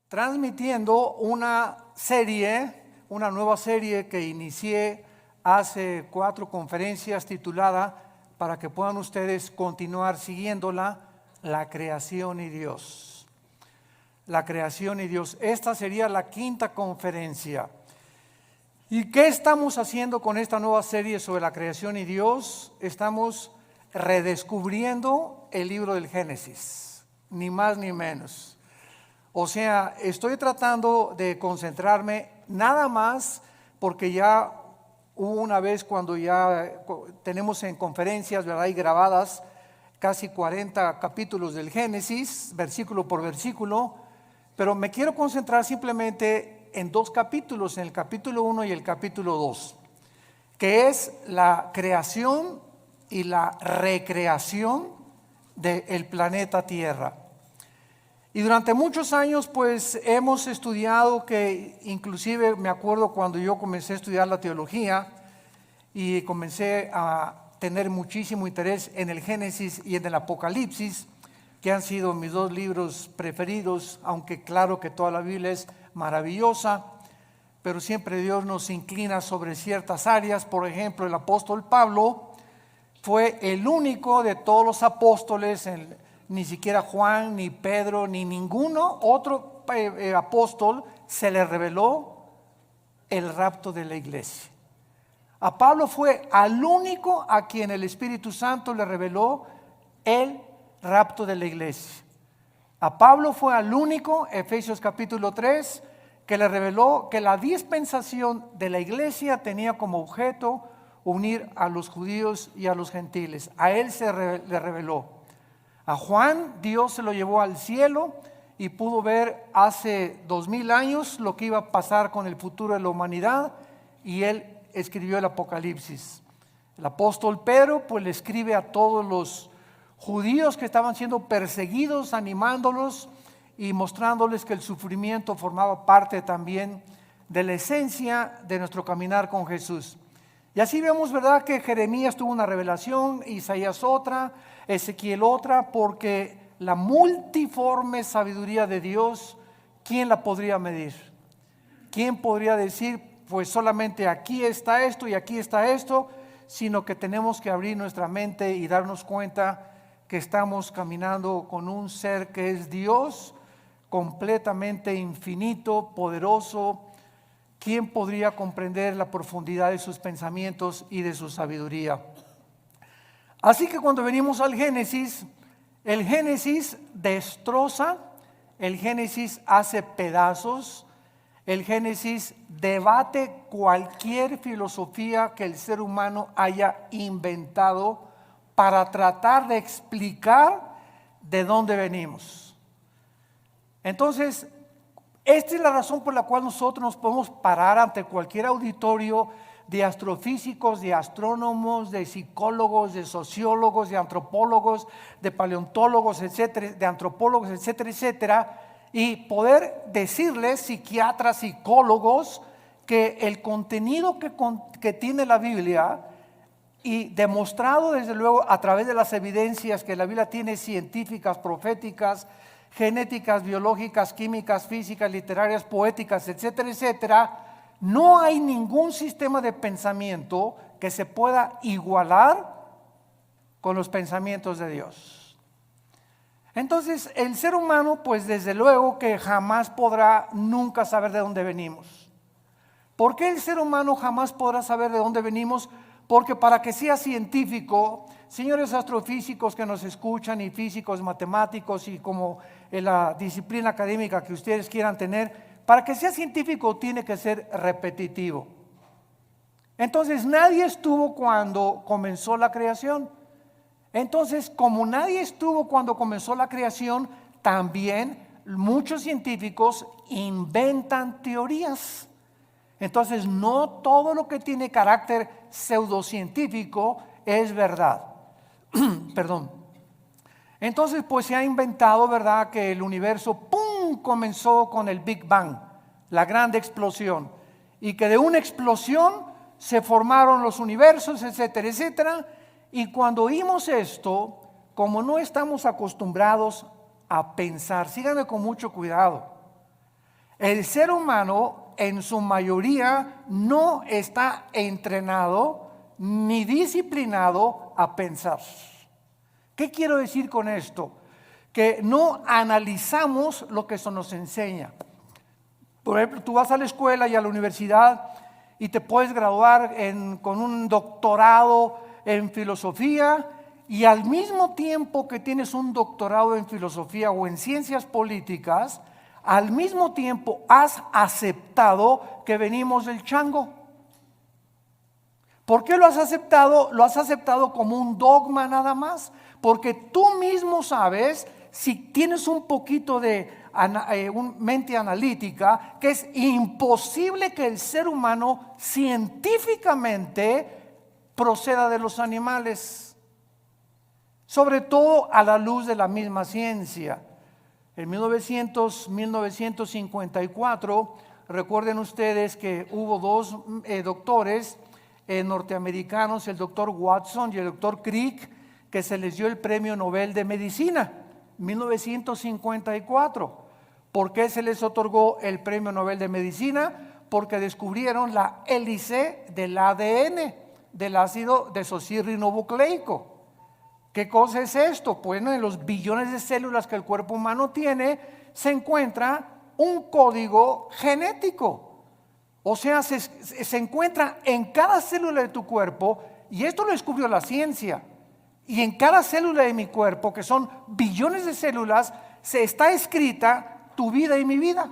Transmitiendo una nueva serie que inicié hace 4 conferencias titulada, para que puedan ustedes continuar siguiéndola, La creación y Dios. La creación y Dios. Esta sería la 5ª conferencia. ¿Y qué estamos haciendo con esta nueva serie sobre la creación y Dios? Estamos redescubriendo el libro del Génesis, ni más ni menos. O sea, estoy tratando de concentrarme nada más porque ya hubo una vez cuando ya tenemos en conferencias, ¿verdad?, y grabadas casi 40 capítulos del Génesis, versículo por versículo, pero me quiero concentrar simplemente en 2 capítulos, en el capítulo 1 y el capítulo 2, que es la creación y la recreación del planeta Tierra. Y durante muchos años pues hemos estudiado, que inclusive me acuerdo cuando yo comencé a estudiar la teología y comencé a tener muchísimo interés en el Génesis y en el Apocalipsis, que han sido mis 2 libros preferidos, aunque claro que toda la Biblia es maravillosa, pero siempre Dios nos inclina sobre ciertas áreas. Por ejemplo, el apóstol Pablo fue el único de todos los apóstoles, ni siquiera Juan, ni Pedro, ni ninguno otro apóstol se le reveló el rapto de la iglesia. A Pablo fue al único a quien el Espíritu Santo le reveló el rapto de la iglesia. A Pablo fue al único, Efesios capítulo 3, que le reveló que la dispensación de la iglesia tenía como objeto unir a los judíos y a los gentiles. A él le reveló. A Juan Dios se lo llevó al cielo y pudo ver hace 2000 años lo que iba a pasar con el futuro de la humanidad, y él escribió el Apocalipsis. El apóstol Pedro pues le escribe a todos los judíos que estaban siendo perseguidos, animándolos y mostrándoles que el sufrimiento formaba parte también de la esencia de nuestro caminar con Jesús. Y así vemos, ¿verdad?, que Jeremías tuvo una revelación, Isaías otra, Ezequiel otra, porque la multiforme sabiduría de Dios, ¿quién la podría medir? ¿Quién podría decir, pues solamente aquí está esto y aquí está esto? Sino que tenemos que abrir nuestra mente y darnos cuenta que estamos caminando con un ser que es Dios, completamente infinito, poderoso. ¿Quién podría comprender la profundidad de sus pensamientos y de su sabiduría? Así que cuando venimos al Génesis, el Génesis destroza, el Génesis hace pedazos, el Génesis debate cualquier filosofía que el ser humano haya inventado para tratar de explicar de dónde venimos. Entonces, esta es la razón por la cual nosotros nos podemos parar ante cualquier auditorio de astrofísicos, de astrónomos, de psicólogos, de sociólogos, de antropólogos, de paleontólogos, etcétera, de antropólogos, etcétera, etcétera, y poder decirles, psiquiatras, psicólogos, que el contenido que tiene la Biblia, y demostrado desde luego a través de las evidencias que la Biblia tiene, científicas, proféticas, genéticas, biológicas, químicas, físicas, literarias, poéticas, etcétera, etcétera, no hay ningún sistema de pensamiento que se pueda igualar con los pensamientos de Dios. Entonces, el ser humano, pues desde luego que jamás podrá nunca saber de dónde venimos. ¿Por qué el ser humano jamás podrá saber de dónde venimos? Porque para que sea científico, señores astrofísicos que nos escuchan, y físicos, matemáticos, y como en la disciplina académica que ustedes quieran tener, para que sea científico tiene que ser repetitivo. Entonces nadie estuvo cuando comenzó la creación. Entonces, como nadie estuvo cuando comenzó la creación, también muchos científicos inventan teorías. Entonces, no todo lo que tiene carácter pseudocientífico es verdad. Perdón. Entonces, pues se ha inventado, ¿verdad?, que el universo, ¡pum!, comenzó con el Big Bang, la gran explosión. Y que de una explosión se formaron los universos, etcétera, etcétera. Y cuando oímos esto, como no estamos acostumbrados a pensar, síganme con mucho cuidado, el ser humano en su mayoría no está entrenado ni disciplinado a pensar. ¿Qué quiero decir con esto? Que no analizamos lo que se nos enseña. Por ejemplo, tú vas a la escuela y a la universidad y te puedes graduar con un doctorado en filosofía, y al mismo tiempo que tienes un doctorado en filosofía o en ciencias políticas, al mismo tiempo has aceptado que venimos del chango. ¿Por qué lo has aceptado? Lo has aceptado como un dogma nada más, porque tú mismo sabes, si tienes un poquito de mente analítica, que es imposible que el ser humano científicamente proceda de los animales, sobre todo a la luz de la misma ciencia. En 1954, recuerden ustedes que hubo dos doctores norteamericanos, el doctor Watson y el doctor Crick, que se les dio el premio Nobel de Medicina, 1954. ¿Por qué se les otorgó el premio Nobel de Medicina? Porque descubrieron la hélice del ADN, del ácido desoxirribonucleico. ¿Qué cosa es esto? Bueno, en los billones de células que el cuerpo humano tiene, se encuentra un código genético. O sea, se encuentra en cada célula de tu cuerpo, y esto lo descubrió la ciencia. Y en cada célula de mi cuerpo, que son billones de células, se está escrita tu vida y mi vida.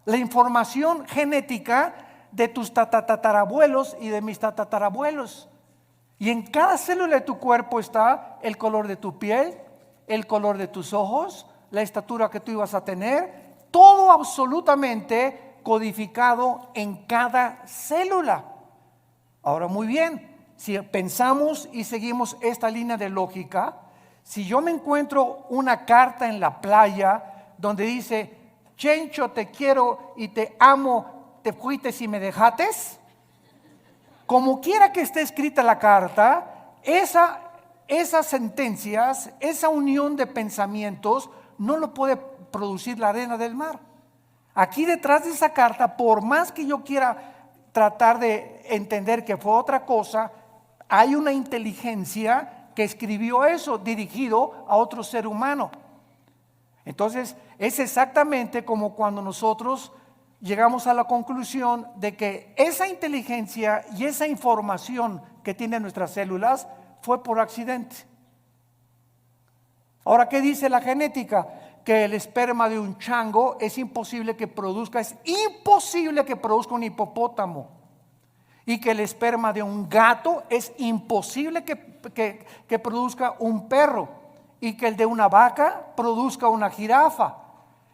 La información genética de tus tatarabuelos y de mis tatarabuelos. Y en cada célula de tu cuerpo está el color de tu piel, el color de tus ojos, la estatura que tú ibas a tener, todo absolutamente codificado en cada célula. Ahora, muy bien, si pensamos y seguimos esta línea de lógica, si yo me encuentro una carta en la playa donde dice: Chencho, te quiero y te amo, te fuiste y me dejates, como quiera que esté escrita la carta, esas sentencias, esa unión de pensamientos no lo puede producir la arena del mar. Aquí detrás de esa carta, por más que yo quiera tratar de entender que fue otra cosa, hay una inteligencia que escribió eso dirigido a otro ser humano. Entonces es exactamente como cuando nosotros llegamos a la conclusión de que esa inteligencia y esa información que tienen nuestras células fue por accidente. Ahora, ¿qué dice la genética? Que el esperma de un chango es imposible que produzca un hipopótamo, y que el esperma de un gato es imposible que produzca un perro, y que el de una vaca produzca una jirafa,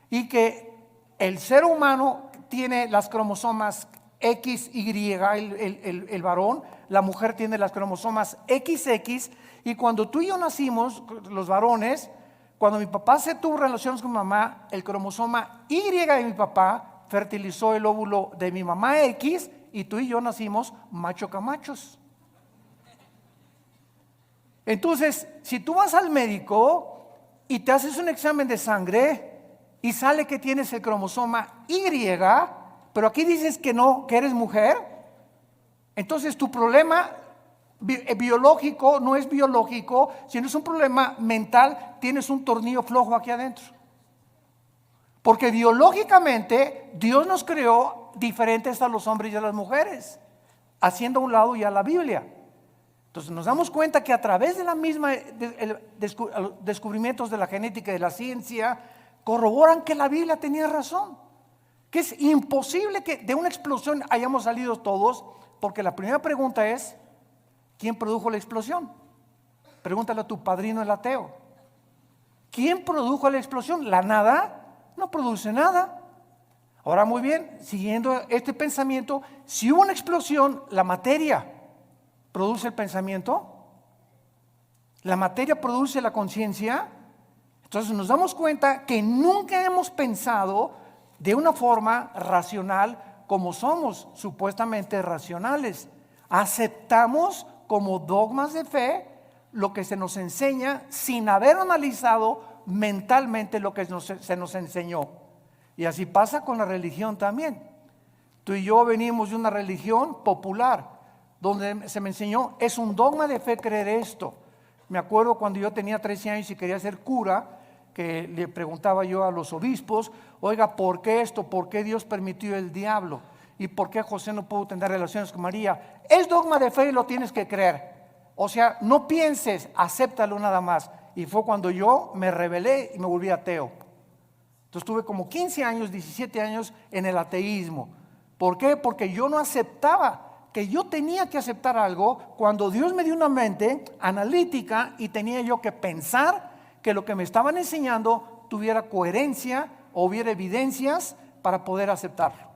y que el ser humano tiene las cromosomas XY, el varón, la mujer tiene las cromosomas XX, y cuando tú y yo nacimos, los varones, cuando mi papá se tuvo relaciones con mi mamá, el cromosoma Y de mi papá fertilizó el óvulo de mi mamá X, y tú y yo nacimos macho camachos. Entonces, si tú vas al médico y te haces un examen de sangre y sale que tienes el cromosoma Y, pero aquí dices que no, que eres mujer, entonces tu problema biológico no es biológico, sino es un problema mental. Tienes un tornillo flojo aquí adentro, porque biológicamente Dios nos creó diferentes a los hombres y a las mujeres, haciendo a un lado ya la Biblia. Entonces nos damos cuenta que a través de la misma descubrimientos de la genética y de la ciencia, corroboran que la Biblia tenía razón, que es imposible que de una explosión hayamos salido todos, porque la primera pregunta es, ¿quién produjo la explosión? Pregúntale a tu padrino el ateo. ¿Quién produjo la explosión? ¿La nada? No produce nada. Ahora muy bien, siguiendo este pensamiento, si hubo una explosión, la materia produce el pensamiento, la materia produce la conciencia. Entonces nos damos cuenta que nunca hemos pensado de una forma racional como somos supuestamente racionales. Aceptamos como dogmas de fe lo que se nos enseña sin haber analizado mentalmente lo que se nos enseñó. Y así pasa con la religión también. Tú y yo venimos de una religión popular donde se me enseñó, es un dogma de fe creer esto. Me acuerdo cuando yo tenía 13 años y quería ser cura, que le preguntaba yo a los obispos, oiga, ¿por qué esto? ¿Por qué Dios permitió el diablo? ¿Y por qué José no pudo tener relaciones con María? Es dogma de fe y lo tienes que creer. O sea, no pienses, acéptalo nada más. Y fue cuando yo me rebelé y me volví ateo. Entonces tuve como 15 años, 17 años en el ateísmo. ¿Por qué? Porque yo no aceptaba que yo tenía que aceptar algo cuando Dios me dio una mente analítica y tenía yo que pensar que lo que me estaban enseñando tuviera coherencia o hubiera evidencias para poder aceptarlo.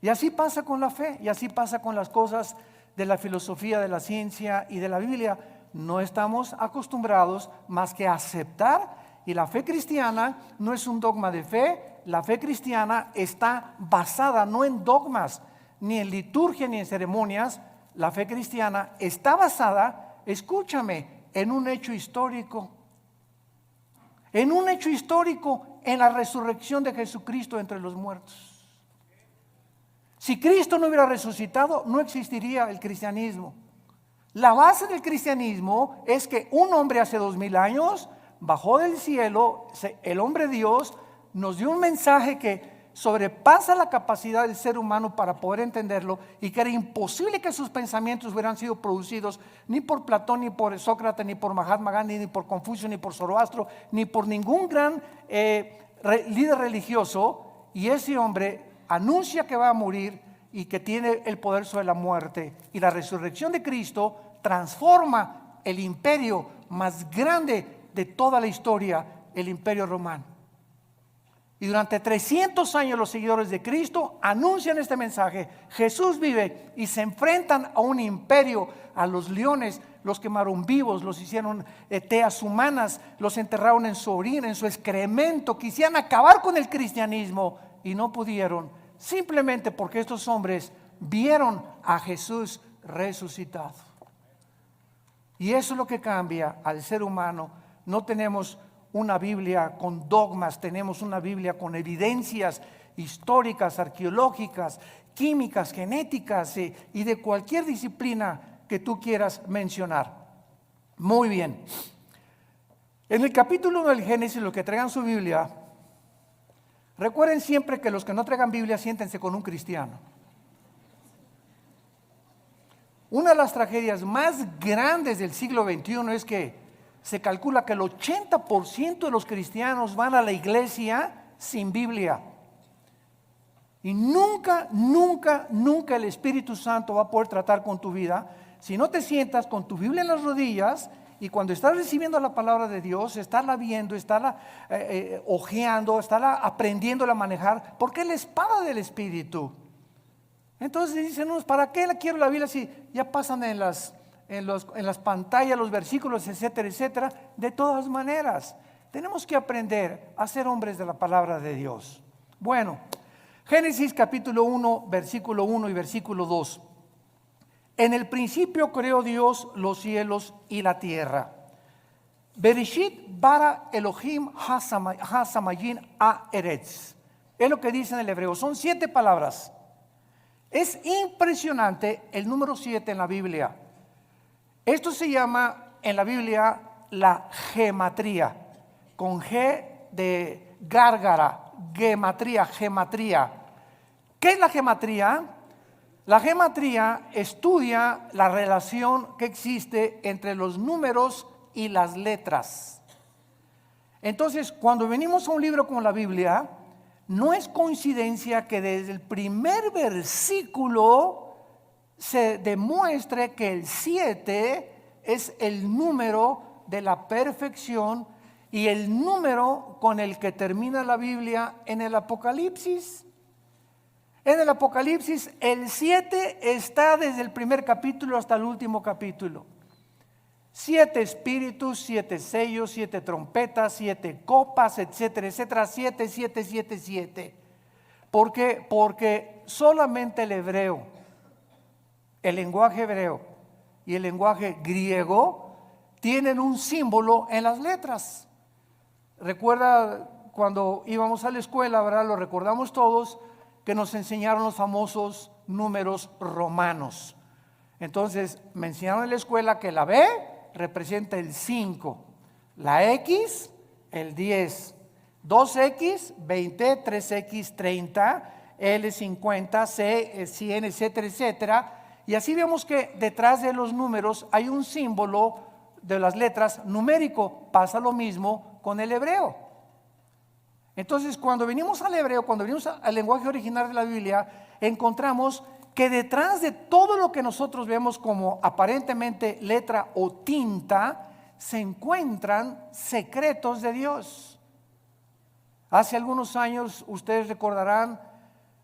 Y así pasa con la fe, y así pasa con las cosas de la filosofía, de la ciencia y de la Biblia. No estamos acostumbrados más que a aceptar, y la fe cristiana no es un dogma de fe. La fe cristiana está basada no en dogmas, ni en liturgia, ni en ceremonias. La fe cristiana está basada, escúchame, en un hecho histórico. En un hecho histórico, en la resurrección de Jesucristo entre los muertos. Si Cristo no hubiera resucitado, no existiría el cristianismo. La base del cristianismo es que un hombre hace 2000 años bajó del cielo, el hombre Dios nos dio un mensaje que sobrepasa la capacidad del ser humano para poder entenderlo, y que era imposible que sus pensamientos hubieran sido producidos ni por Platón, ni por Sócrates, ni por Mahatma Gandhi, ni por Confucio, ni por Zoroastro, ni por ningún gran líder religioso. Y ese hombre anuncia que va a morir y que tiene el poder sobre la muerte, y la resurrección de Cristo transforma el imperio más grande de toda la historia, el imperio romano. Y durante 300 años los seguidores de Cristo anuncian este mensaje: Jesús vive, y se enfrentan a un imperio, a los leones. Los quemaron vivos, los hicieron teas humanas, los enterraron en su orina, en su excremento. Quisieran acabar con el cristianismo y no pudieron, simplemente porque estos hombres vieron a Jesús resucitado. Y eso es lo que cambia al ser humano. No tenemos una Biblia con dogmas, tenemos una Biblia con evidencias históricas, arqueológicas, químicas, genéticas y de cualquier disciplina que tú quieras mencionar. Muy bien. En el capítulo 1 del Génesis, los que traigan su Biblia, recuerden siempre que los que no traigan Biblia, siéntense con un cristiano. Una de las tragedias más grandes del siglo XXI es que se calcula que el 80% de los cristianos van a la iglesia sin Biblia. Y nunca el Espíritu Santo va a poder tratar con tu vida si no te sientas con tu Biblia en las rodillas, y cuando estás recibiendo la palabra de Dios, estarla viendo, estarla hojeando, estarla aprendiendo a manejar, porque es la espada del Espíritu. Entonces dicen unos, ¿para qué quiero la Biblia si ya pasan en las pantallas los versículos, etcétera, etcétera? De todas maneras, tenemos que aprender a ser hombres de la palabra de Dios. Bueno, Génesis capítulo 1, versículo 1 y versículo 2. En el principio creó Dios los cielos y la tierra. Bereshit bara Elohim hasamayin haaretz. Es lo que dice en el hebreo. Son 7 palabras. Es impresionante el número 7 en la Biblia. Esto se llama en la Biblia la gematría, con G de gárgara, gematría. ¿Qué es la gematría? La gematría estudia la relación que existe entre los números y las letras. Entonces, cuando venimos a un libro como la Biblia, no es coincidencia que desde el primer versículo se demuestre que el 7 es el número de la perfección y el número con el que termina la Biblia en el Apocalipsis. En el Apocalipsis el 7 está desde el primer capítulo hasta el último capítulo. 7 espíritus, 7 sellos, 7 trompetas, 7 copas, etcétera, etcétera. 7, 7, 7, 7. ¿Por qué? Porque solamente el hebreo, el lenguaje hebreo y el lenguaje griego tienen un símbolo en las letras. Recuerda cuando íbamos a la escuela, ¿verdad? Lo recordamos todos, que nos enseñaron los famosos números romanos. Entonces me enseñaron en la escuela que la B representa el 5, la X el 10, 2X 20, 3X 30, L 50, C 100, etcétera, etcétera. Y así vemos que detrás de los números hay un símbolo de las letras numérico. Pasa lo mismo con el hebreo. Entonces, cuando venimos al hebreo, cuando venimos al lenguaje original de la Biblia, encontramos que detrás de todo lo que nosotros vemos como aparentemente letra o tinta, se encuentran secretos de Dios. Hace algunos años, ustedes recordarán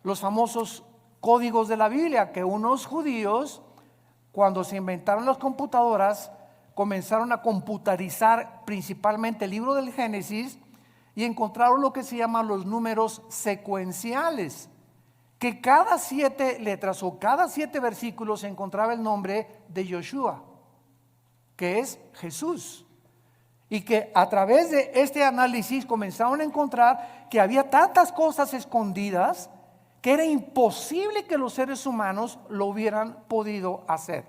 los famosos códigos de la Biblia, que unos judíos, cuando se inventaron las computadoras, comenzaron a computarizar principalmente el libro del Génesis y encontraron lo que se llaman los números secuenciales, que cada 7 letras o cada 7 versículos se encontraba el nombre de Yoshua, que es Jesús. Y que a través de este análisis comenzaron a encontrar que había tantas cosas escondidas que era imposible que los seres humanos lo hubieran podido hacer.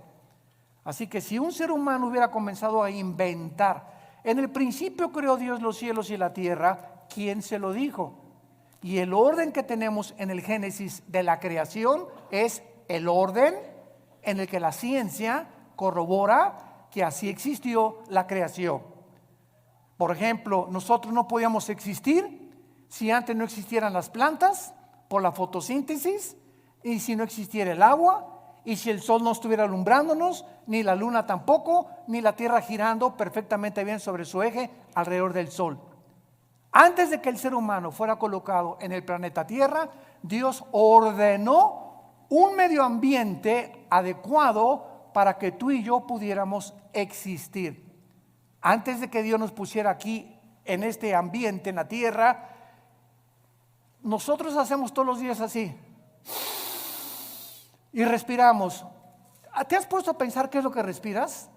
Así que si un ser humano hubiera comenzado a inventar, en el principio creó Dios los cielos y la tierra, ¿quién se lo dijo? Y el orden que tenemos en el Génesis de la creación es el orden en el que la ciencia corrobora que así existió la creación. Por ejemplo, nosotros no podíamos existir si antes no existieran las plantas por la fotosíntesis, y si no existiera el agua, y si el sol no estuviera alumbrándonos, ni la luna tampoco, ni la tierra girando perfectamente bien sobre su eje alrededor del sol. Antes de que el ser humano fuera colocado en el planeta Tierra, Dios ordenó un medio ambiente adecuado para que tú y yo pudiéramos existir. Antes de que Dios nos pusiera aquí en este ambiente, en la tierra, nosotros hacemos todos los días así y respiramos. ¿Te has puesto a pensar qué es lo que respiras?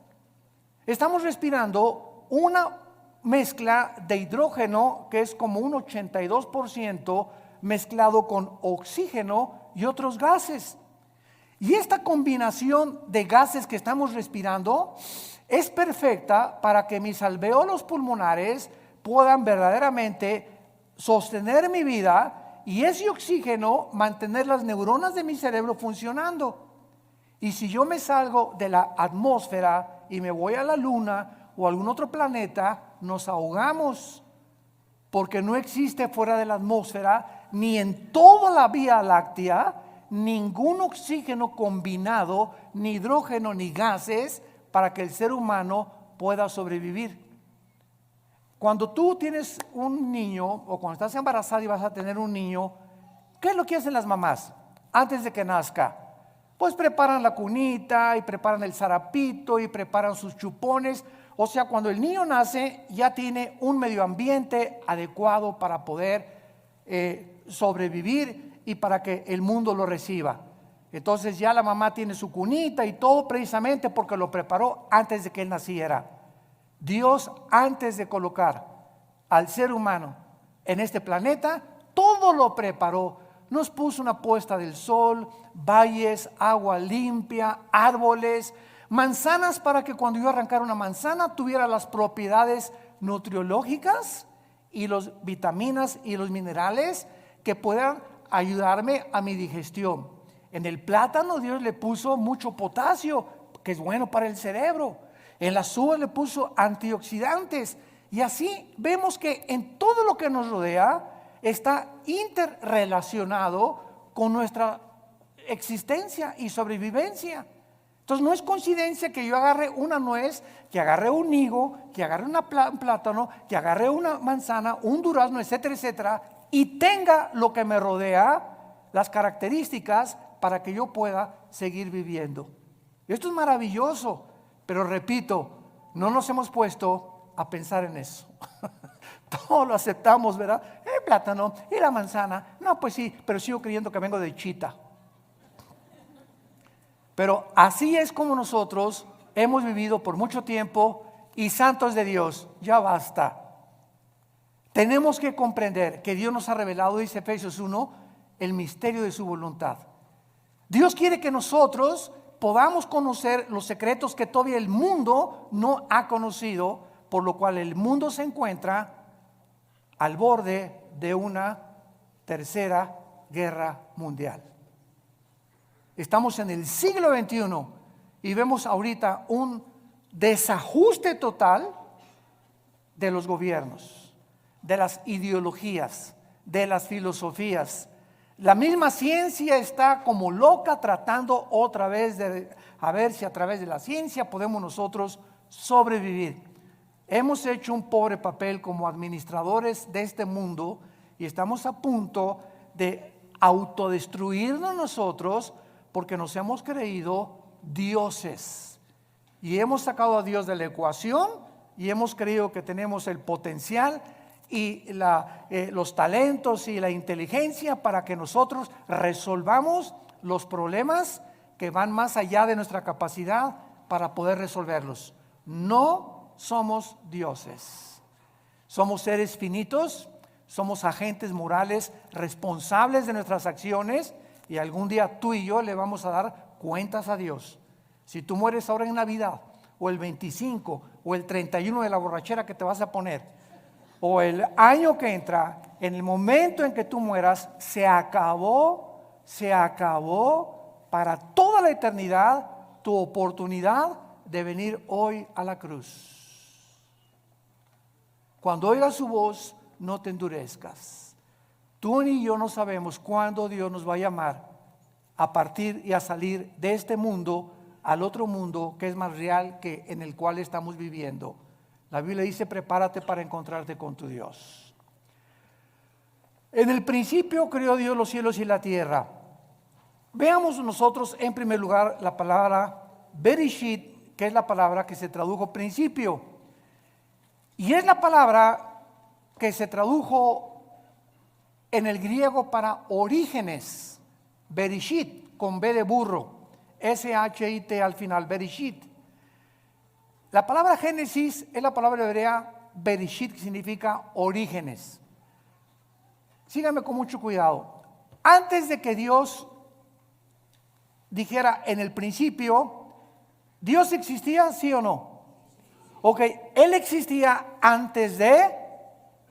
Estamos respirando una mezcla de hidrógeno que es como un 82% mezclado con oxígeno y otros gases. Y esta combinación de gases que estamos respirando es perfecta para que mis alvéolos pulmonares puedan verdaderamente sostener mi vida y ese oxígeno mantener las neuronas de mi cerebro funcionando. Y si yo me salgo de la atmósfera y me voy a la luna o a algún otro planeta, nos ahogamos, porque no existe fuera de la atmósfera ni en toda la Vía Láctea ningún oxígeno combinado, ni hidrógeno ni gases para que el ser humano pueda sobrevivir. Cuando tú tienes un niño o cuando estás embarazada y vas a tener un niño, ¿qué es lo que hacen las mamás antes de que nazca? Pues preparan la cunita y preparan el zarapito y preparan sus chupones. O sea, cuando el niño nace ya tiene un medio ambiente adecuado para poder sobrevivir y para que el mundo lo reciba. Entonces ya la mamá tiene su cunita y todo precisamente porque lo preparó antes de que él naciera. Dios, antes de colocar al ser humano en este planeta, todo lo preparó. Nos puso una puesta del sol, valles, agua limpia, árboles, manzanas para que cuando yo arrancara una manzana tuviera las propiedades nutriológicas y las vitaminas y los minerales que puedan ayudarme a mi digestión. En el plátano Dios le puso mucho potasio, que es bueno para el cerebro. En las uvas le puso antioxidantes. Y así vemos que en todo lo que nos rodea está interrelacionado con nuestra existencia y sobrevivencia. Entonces no es coincidencia que yo agarre una nuez, que agarre un higo, que agarre un plátano, que agarre una manzana, un durazno, etcétera, etcétera, y tenga lo que me rodea, las características para que yo pueda seguir viviendo. Esto es maravilloso, pero repito, no nos hemos puesto a pensar en eso. Todo lo aceptamos, ¿verdad? El plátano y la manzana. No, pues sí, pero sigo creyendo que vengo de Chita. Pero así es como nosotros hemos vivido por mucho tiempo, y santos de Dios, ya basta. Tenemos que comprender que Dios nos ha revelado, dice Efesios 1, el misterio de su voluntad. Dios quiere que nosotros podamos conocer los secretos que todavía el mundo no ha conocido, por lo cual el mundo se encuentra al borde de una tercera guerra mundial. Estamos en el siglo XXI y vemos ahorita un desajuste total de los gobiernos, de las ideologías, de las filosofías. La misma ciencia está como loca tratando otra vez de a ver si a través de la ciencia podemos nosotros sobrevivir. Hemos hecho un pobre papel como administradores de este mundo y estamos a punto de autodestruirnos nosotros, porque nos hemos creído dioses y hemos sacado a Dios de la ecuación y hemos creído que tenemos el potencial y los talentos y la inteligencia para que nosotros resolvamos los problemas que van más allá de nuestra capacidad para poder resolverlos. No somos dioses, somos seres finitos, somos agentes morales responsables de nuestras acciones, y algún día tú y yo le vamos a dar cuentas a Dios. Si tú mueres ahora en Navidad, o el 25, o el 31 de la borrachera que te vas a poner, o el año que entra, en el momento en que tú mueras, se acabó para toda la eternidad tu oportunidad de venir hoy a la cruz. Cuando oigas su voz, no te endurezcas. Tú ni yo no sabemos cuándo Dios nos va a llamar a partir y a salir de este mundo al otro mundo que es más real que en el cual estamos viviendo. La Biblia dice: prepárate para encontrarte con tu Dios. En el principio creó Dios los cielos y la tierra. Veamos nosotros en primer lugar la palabra Bereshit, que es la palabra que se tradujo principio. Y es la palabra que se tradujo en el griego para orígenes, Bereshit, con B de burro, S-H-I-T al final, Bereshit. La palabra Génesis es la palabra hebrea Bereshit, que significa orígenes. Síganme con mucho cuidado. Antes de que Dios dijera en el principio, ¿Dios existía, sí o no? Ok, Él existía antes de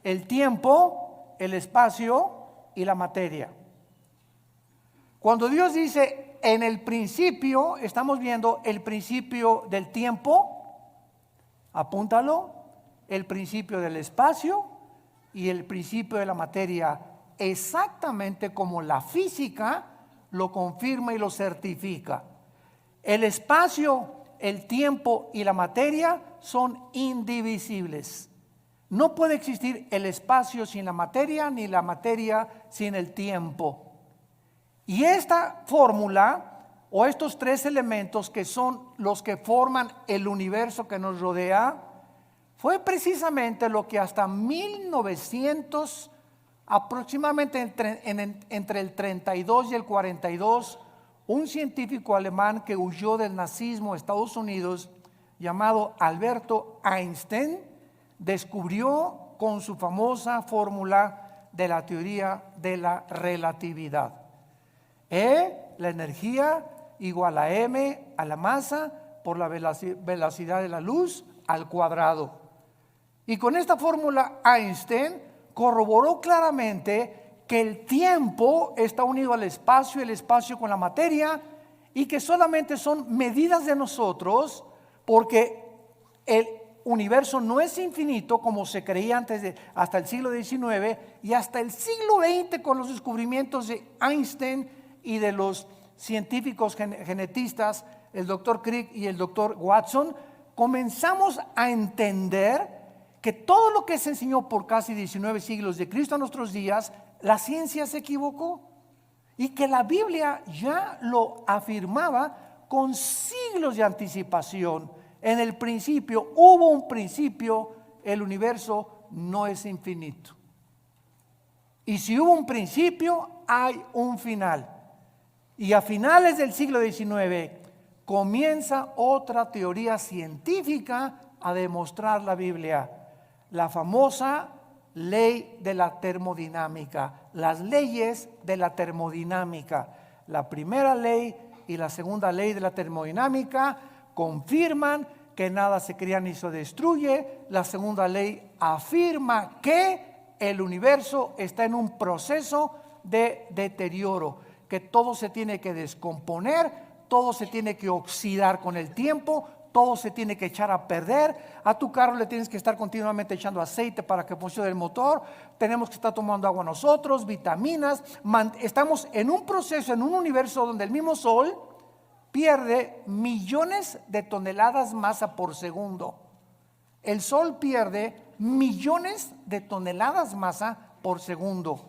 el tiempo, el espacio y la materia. Cuando Dios dice en el principio, estamos viendo el principio del tiempo, apúntalo, el principio del espacio y el principio de la materia, exactamente como la física lo confirma y lo certifica. El espacio, el tiempo y la materia son indivisibles. No puede existir el espacio sin la materia, ni la materia sin el tiempo. Y esta fórmula, o estos tres elementos que son los que forman el universo que nos rodea, fue precisamente lo que hasta 1900, aproximadamente entre el 32 y el 42, un científico alemán que huyó del nazismo a Estados Unidos, llamado Alberto Einstein, descubrió con su famosa fórmula de la teoría de la relatividad. La energía igual a m a la masa por la velocidad de la luz al cuadrado. Y con esta fórmula Einstein corroboró claramente que el tiempo está unido al espacio, el espacio con la materia, y que solamente son medidas de nosotros, porque el universo no es infinito como se creía hasta el siglo XIX y hasta el siglo XX con los descubrimientos de Einstein y de los científicos genetistas, el doctor Crick y el doctor Watson, comenzamos a entender que todo lo que se enseñó por casi 19 siglos de Cristo a nuestros días, la ciencia se equivocó. Y que la Biblia ya lo afirmaba con siglos de anticipación. En el principio, hubo un principio, el universo no es infinito. Y si hubo un principio, hay un final. Y a finales del siglo XIX comienza otra teoría científica a demostrar la Biblia. La famosa ley de la termodinámica, las leyes de la termodinámica. La primera ley y la segunda ley de la termodinámica confirman que nada se crea ni se destruye. La segunda ley afirma que el universo está en un proceso de deterioro, que todo se tiene que descomponer, todo se tiene que oxidar con el tiempo, todo se tiene que echar a perder. A tu carro le tienes que estar continuamente echando aceite para que funcione el motor. Tenemos que estar tomando agua nosotros, vitaminas. Estamos en un proceso, en un universo donde el mismo Sol pierde millones de toneladas masa por segundo. El Sol pierde millones de toneladas masa por segundo.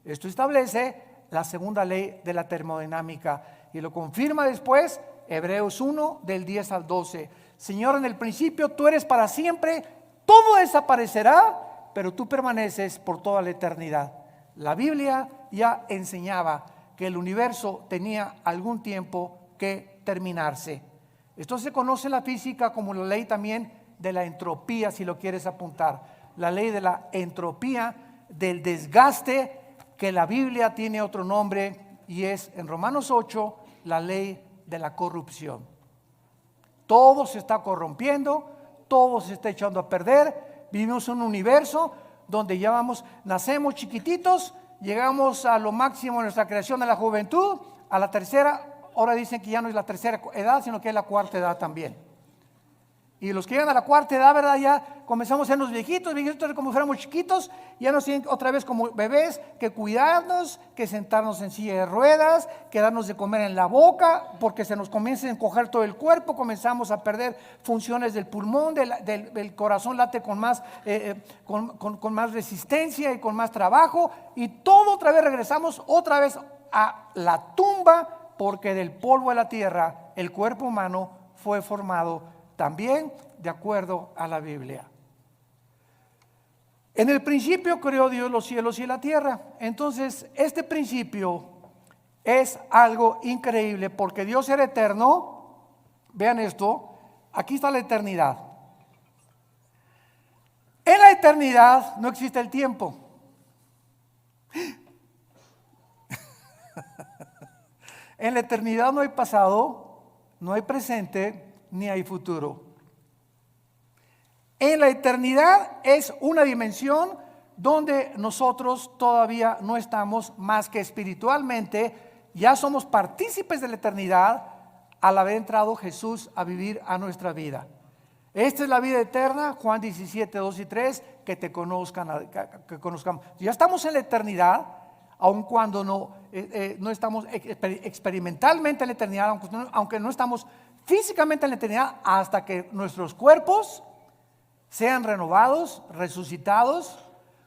Esto establece la segunda ley de la termodinámica y lo confirma después Hebreos 1 del 10 al 12. Señor, en el principio tú eres para siempre, todo desaparecerá, pero tú permaneces por toda la eternidad. La Biblia ya enseñaba que el universo tenía algún tiempo que terminarse. Esto se conoce en la física como la ley también de la entropía, si lo quieres apuntar. La ley de la entropía, del desgaste, que la Biblia tiene otro nombre y es en Romanos 8 la ley de la corrupción. Todo se está corrompiendo, todo se está echando a perder. Vivimos en un universo donde ya nacemos chiquititos, llegamos a lo máximo de nuestra creación de la juventud, a la tercera, ahora dicen que ya no es la tercera edad, sino que es la cuarta edad también. Y los que llegan a la cuarta edad, ¿verdad? Ya comenzamos a ser los viejitos como fuéramos chiquitos, ya nos tienen otra vez como bebés, que cuidarnos, que sentarnos en silla de ruedas, que darnos de comer en la boca, porque se nos comienza a encoger todo el cuerpo, comenzamos a perder funciones del pulmón, del corazón late con más resistencia y con más trabajo, y todo otra vez regresamos otra vez a la tumba, porque del polvo de la tierra el cuerpo humano fue formado también de acuerdo a la Biblia. En el principio creó Dios los cielos y la tierra. Entonces, este principio es algo increíble porque Dios era eterno. Vean esto, aquí está la eternidad. En la eternidad no existe el tiempo. En la eternidad no hay pasado, no hay presente, ni hay futuro. En la eternidad es una dimensión donde nosotros todavía no estamos más que espiritualmente, ya somos partícipes de la eternidad al haber entrado Jesús a vivir a nuestra vida. Esta es la vida eterna, Juan 17, 2 y 3, que te conozcan, que conozcamos. Ya estamos en la eternidad, aun cuando no estamos experimentalmente en la eternidad, aunque no estamos físicamente en la eternidad, hasta que nuestros cuerpos sean renovados, resucitados,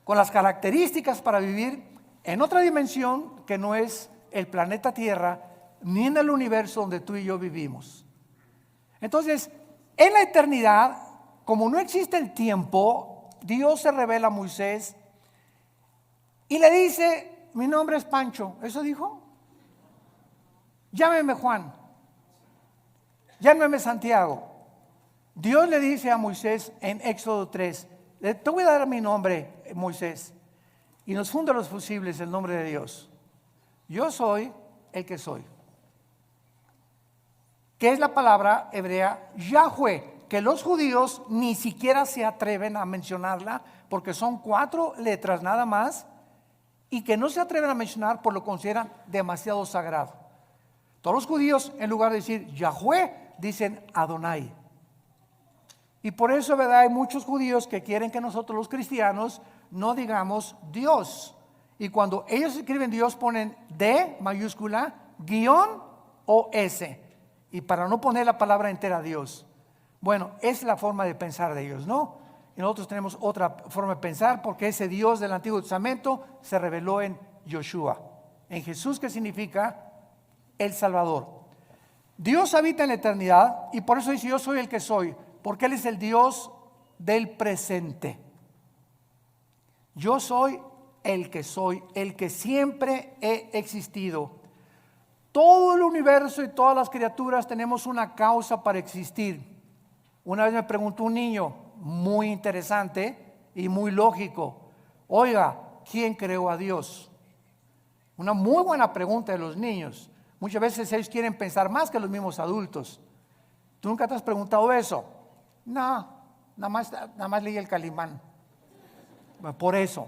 con las características para vivir en otra dimensión que no es el planeta Tierra, ni en el universo donde tú y yo vivimos. Entonces, en la eternidad, como no existe el tiempo, Dios se revela a Moisés y le dice: mi nombre es Pancho. ¿Eso dijo? Llámeme Juan. Llámeme Santiago. Dios le dice a Moisés en Éxodo 3: te voy a dar mi nombre, Moisés. Y nos funda los fusibles el nombre de Dios. Yo soy el que soy. Que es la palabra hebrea Yahweh, que los judíos ni siquiera se atreven a mencionarla porque son 4 letras nada más, y que no se atreven a mencionar por lo consideran demasiado sagrado. Todos los judíos, en lugar de decir Yahweh, dicen Adonai. Y por eso, ¿verdad?, hay muchos judíos que quieren que nosotros los cristianos no digamos Dios. Y cuando ellos escriben Dios ponen D mayúscula, guión O-S. Y para no poner la palabra entera Dios. Bueno, es la forma de pensar de ellos, ¿no? Y nosotros tenemos otra forma de pensar porque ese Dios del Antiguo Testamento se reveló en Yoshua, en Jesús, que significa el Salvador. Dios habita en la eternidad y por eso dice yo soy el que soy, porque Él es el Dios del presente. Yo soy el que siempre he existido. Todo el universo y todas las criaturas tenemos una causa para existir. Una vez me preguntó un niño, muy interesante y muy lógico, oiga, ¿quién creó a Dios? Una muy buena pregunta de los niños. Muchas veces ellos quieren pensar más que los mismos adultos. ¿Tú nunca te has preguntado eso? No, nada más leí el Calimán. Por eso.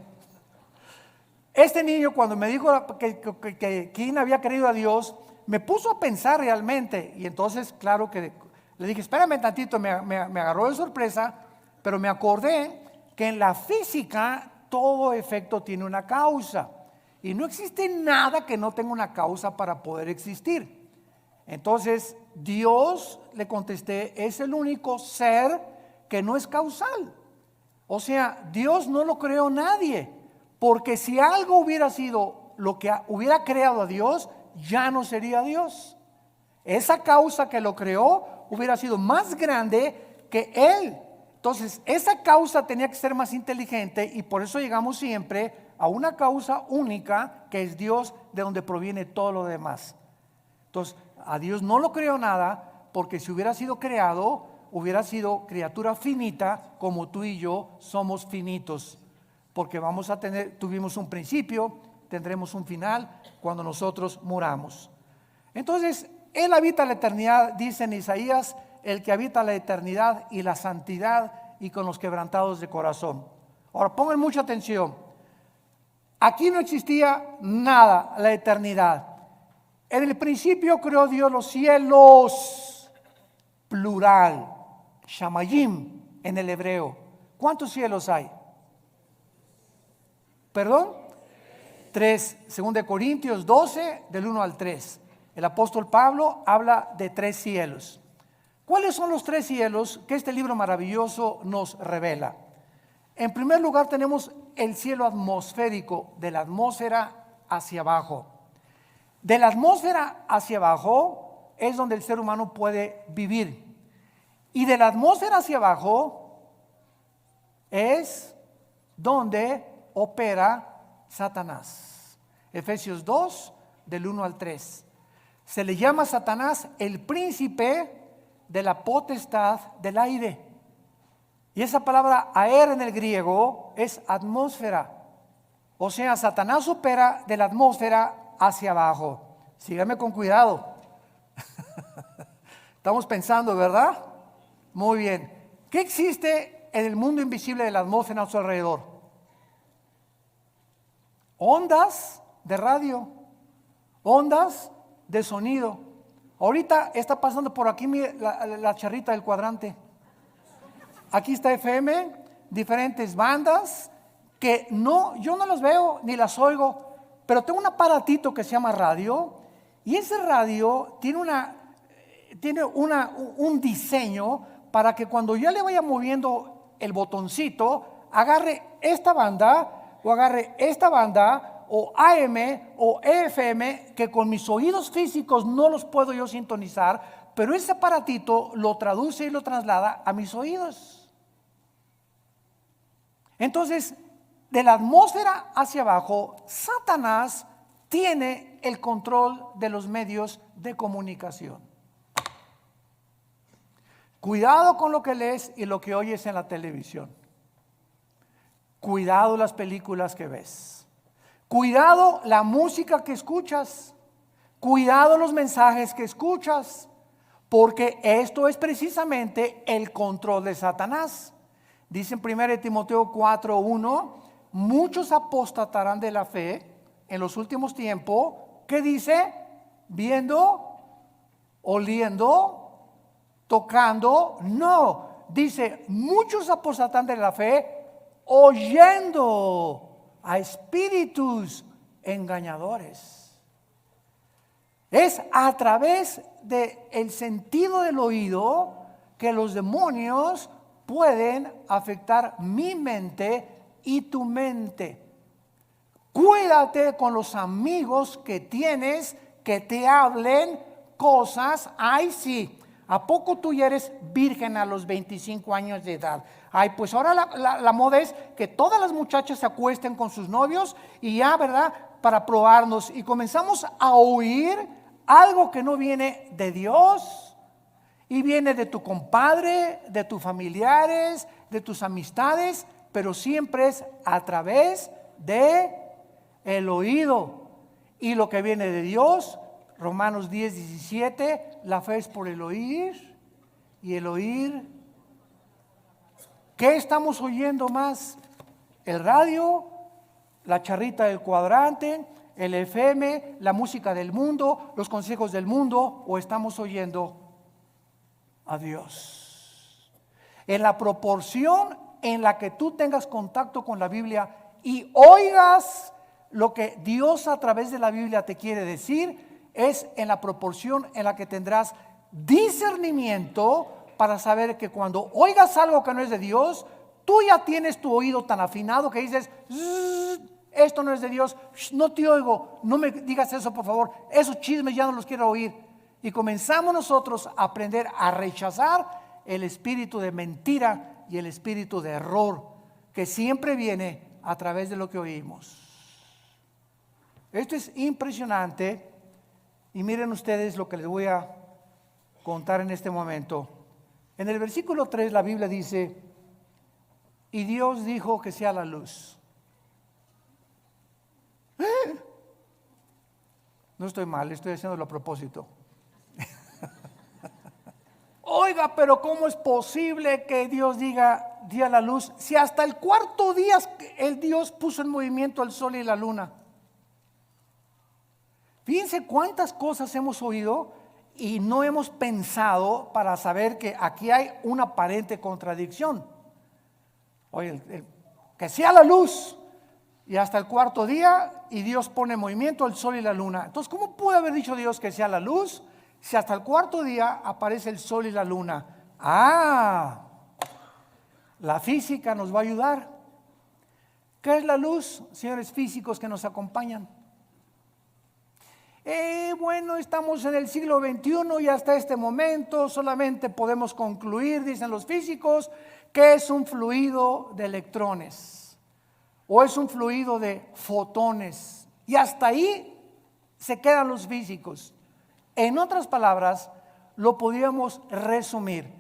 Este niño cuando me dijo que quién había creído a Dios, me puso a pensar realmente. Y entonces, claro que le dije, espérame tantito, me agarró de sorpresa, pero me acordé que en la física todo efecto tiene una causa. Y no existe nada que no tenga una causa para poder existir. Entonces, Dios, le contesté, es el único ser que no es causal. O sea, Dios no lo creó nadie. Porque si algo hubiera sido lo que hubiera creado a Dios, ya no sería Dios. Esa causa que lo creó hubiera sido más grande que Él. Entonces, esa causa tenía que ser más inteligente y por eso llegamos siempre a una causa única que es Dios, de donde proviene todo lo demás. Entonces, a Dios no lo creó nada, porque si hubiera sido creado, hubiera sido criatura finita, como tú y yo somos finitos, porque tuvimos un principio, tendremos un final cuando nosotros muramos. Entonces, Él habita la eternidad, dice en Isaías, el que habita la eternidad y la santidad y con los quebrantados de corazón. Ahora pongan mucha atención. Aquí no existía nada, la eternidad. En el principio creó Dios los cielos, plural, shamayim en el hebreo. ¿Cuántos cielos hay? ¿Perdón? 3, 2 Corintios 12, del 1 al 3. El apóstol Pablo habla de 3 cielos. ¿Cuáles son los 3 cielos que este libro maravilloso nos revela? En primer lugar tenemos el cielo atmosférico, de la atmósfera hacia abajo. De la atmósfera hacia abajo es donde el ser humano puede vivir. Y de la atmósfera hacia abajo es donde opera Satanás. Efesios 2, del 1 al 3. Se le llama Satanás el príncipe de la potestad del aire. Y esa palabra aer en el griego es atmósfera. O sea, Satanás opera de la atmósfera hacia abajo. Sígame con cuidado. Estamos pensando, ¿verdad? Muy bien. ¿Qué existe en el mundo invisible de la atmósfera a nuestro alrededor? Ondas de radio, ondas de sonido. Ahorita está pasando por aquí la charrita del cuadrante. Aquí está FM, diferentes bandas que yo no las veo ni las oigo, pero tengo un aparatito que se llama radio y ese radio tiene un diseño para que cuando yo le vaya moviendo el botoncito, agarre esta banda o agarre esta banda o AM o FM, que con mis oídos físicos no los puedo yo sintonizar, pero ese aparatito lo traduce y lo traslada a mis oídos. Entonces, de la atmósfera hacia abajo, Satanás tiene el control de los medios de comunicación. Cuidado con lo que lees y lo que oyes en la televisión. Cuidado las películas que ves. Cuidado la música que escuchas. Cuidado los mensajes que escuchas. Porque esto es precisamente el control de Satanás. Dice en 1 Timoteo 4:1, muchos apostatarán de la fe en los últimos tiempos. ¿Qué dice? Viendo, oliendo, tocando. No, dice, muchos apostatarán de la fe oyendo a espíritus engañadores. Es a través del sentido del oído que los demonios pueden afectar mi mente y tu mente. Cuídate con los amigos que tienes que te hablen cosas. Ay, sí, ¿a poco tú ya eres virgen a los 25 años de edad? Ay, pues ahora la moda es que todas las muchachas se acuesten con sus novios y ya, ¿verdad? Para probarnos. Y comenzamos a oír algo que no viene de Dios y viene de tu compadre, de tus familiares, de tus amistades, pero siempre es a través de el oído. Y lo que viene de Dios, Romanos 10:17, la fe es por el oír y el oír. ¿Qué estamos oyendo más? ¿El radio? ¿La charrita del cuadrante? ¿El FM? ¿La música del mundo? ¿Los consejos del mundo? ¿O estamos oyendo a Dios? En la proporción en la que tú tengas contacto con la Biblia y oigas lo que Dios a través de la Biblia te quiere decir, es en la proporción en la que tendrás discernimiento para saber que cuando oigas algo que no es de Dios, tú ya tienes tu oído tan afinado que dices, esto no es de Dios, no te oigo, no me digas eso por favor, esos chismes ya no los quiero oír. Y comenzamos nosotros a aprender a rechazar el espíritu de mentira y el espíritu de error que siempre viene a través de lo que oímos. Esto es impresionante y miren ustedes lo que les voy a contar en este momento. En el versículo 3 la Biblia dice, y Dios dijo que sea la luz. No estoy mal, estoy haciéndolo a propósito. Oiga, pero ¿cómo es posible que Dios diga día la luz si hasta el cuarto día el Dios puso en movimiento el sol y la luna? Fíjense cuántas cosas hemos oído y no hemos pensado para saber que aquí hay una aparente contradicción. Oye, que sea la luz y hasta el cuarto día y Dios pone en movimiento el sol y la luna. Entonces, ¿cómo puede haber dicho Dios que sea la luz si hasta el cuarto día aparece el sol y la luna? La física nos va a ayudar. ¿Qué es la luz, señores físicos que nos acompañan? Bueno, estamos en el siglo XXI y hasta este momento solamente podemos concluir, dicen los físicos, que es un fluido de electrones o es un fluido de fotones. Y hasta ahí se quedan los físicos. En otras palabras, lo podríamos resumir.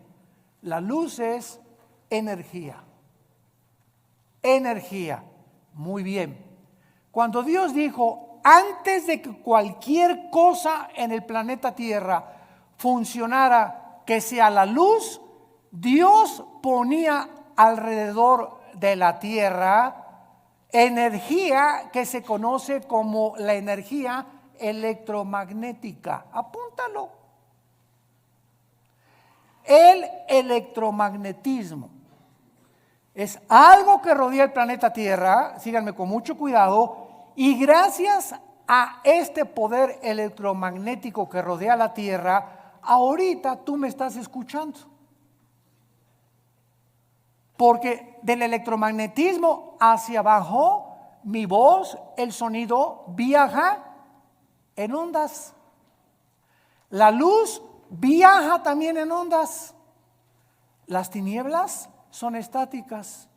La luz es energía. Energía. Muy bien. Cuando Dios dijo, antes de que cualquier cosa en el planeta Tierra funcionara, que sea la luz, Dios ponía alrededor de la Tierra energía que se conoce como la energía electromagnética. Apúntalo. El electromagnetismo es algo que rodea el planeta Tierra, síganme con mucho cuidado, y gracias a este poder electromagnético que rodea la Tierra, ahorita tú me estás escuchando. Porque del electromagnetismo hacia abajo, mi voz, el sonido viaja en ondas. La luz viaja también en ondas. Las tinieblas son estáticas.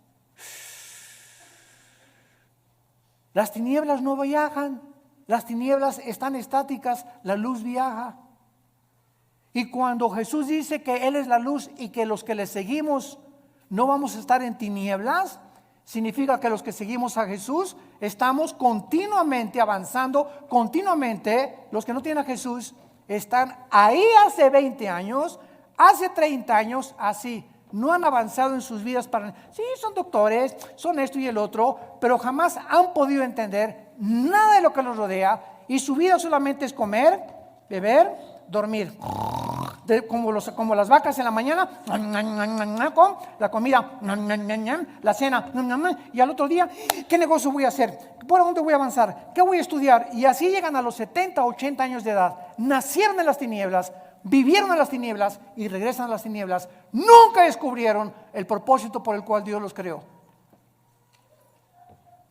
Las tinieblas no viajan, las tinieblas están estáticas, la luz viaja. Y cuando Jesús dice que Él es la luz y que los que le seguimos no vamos a estar en tinieblas, significa que los que seguimos a Jesús estamos continuamente avanzando, continuamente. Los que no tienen a Jesús están ahí hace 20 años, hace 30 años, así. No han avanzado en sus vidas sí, son doctores, son esto y el otro, pero jamás han podido entender nada de lo que los rodea y su vida solamente es comer, beber, dormir. como las vacas en la mañana, con la comida, la cena, y al otro día, ¿qué negocio voy a hacer? ¿Por dónde voy a avanzar? ¿Qué voy a estudiar? Y así llegan a los 70, 80 años de edad, nacieron en las tinieblas, vivieron en las tinieblas y regresan a las tinieblas. Nunca descubrieron el propósito por el cual Dios los creó.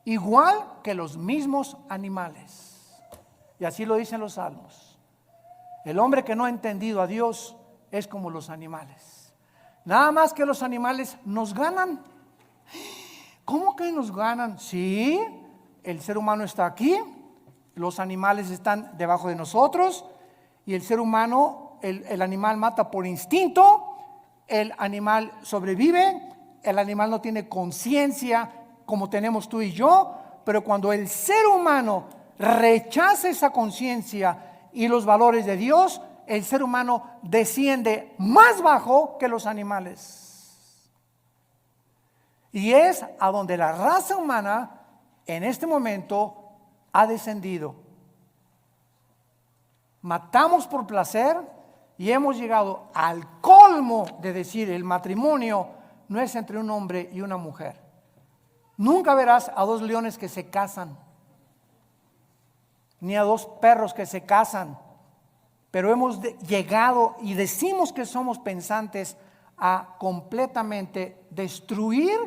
Igual que los mismos animales. Y así lo dicen los salmos. El hombre que no ha entendido a Dios es como los animales. Nada más que los animales nos ganan. ¿Cómo que nos ganan? Sí, el ser humano está aquí, los animales están debajo de nosotros y el ser humano, el animal mata por instinto, el animal sobrevive, el animal no tiene conciencia como tenemos tú y yo, pero cuando el ser humano rechaza esa conciencia y los valores de Dios, el ser humano desciende más bajo que los animales. Y es a donde la raza humana en este momento ha descendido. Matamos por placer y hemos llegado al colmo de decir el matrimonio no es entre un hombre y una mujer. Nunca verás a dos leones que se casan, ni a dos perros que se casan, pero hemos llegado y decimos que somos pensantes a completamente destruir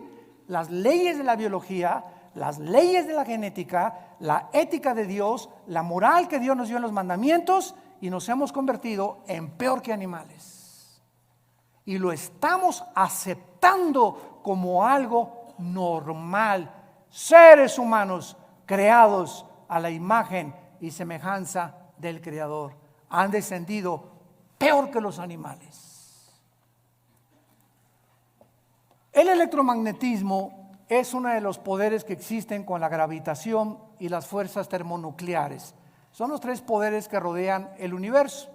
las leyes de la biología, las leyes de la genética, la ética de Dios, la moral que Dios nos dio en los mandamientos, y nos hemos convertido en peor que animales. Y lo estamos aceptando como algo normal. Seres humanos creados a la imagen y semejanza del Creador han descendido peor que los animales. El electromagnetismo es uno de los poderes que existen con la gravitación y las fuerzas termonucleares. Son los tres poderes que rodean el universo.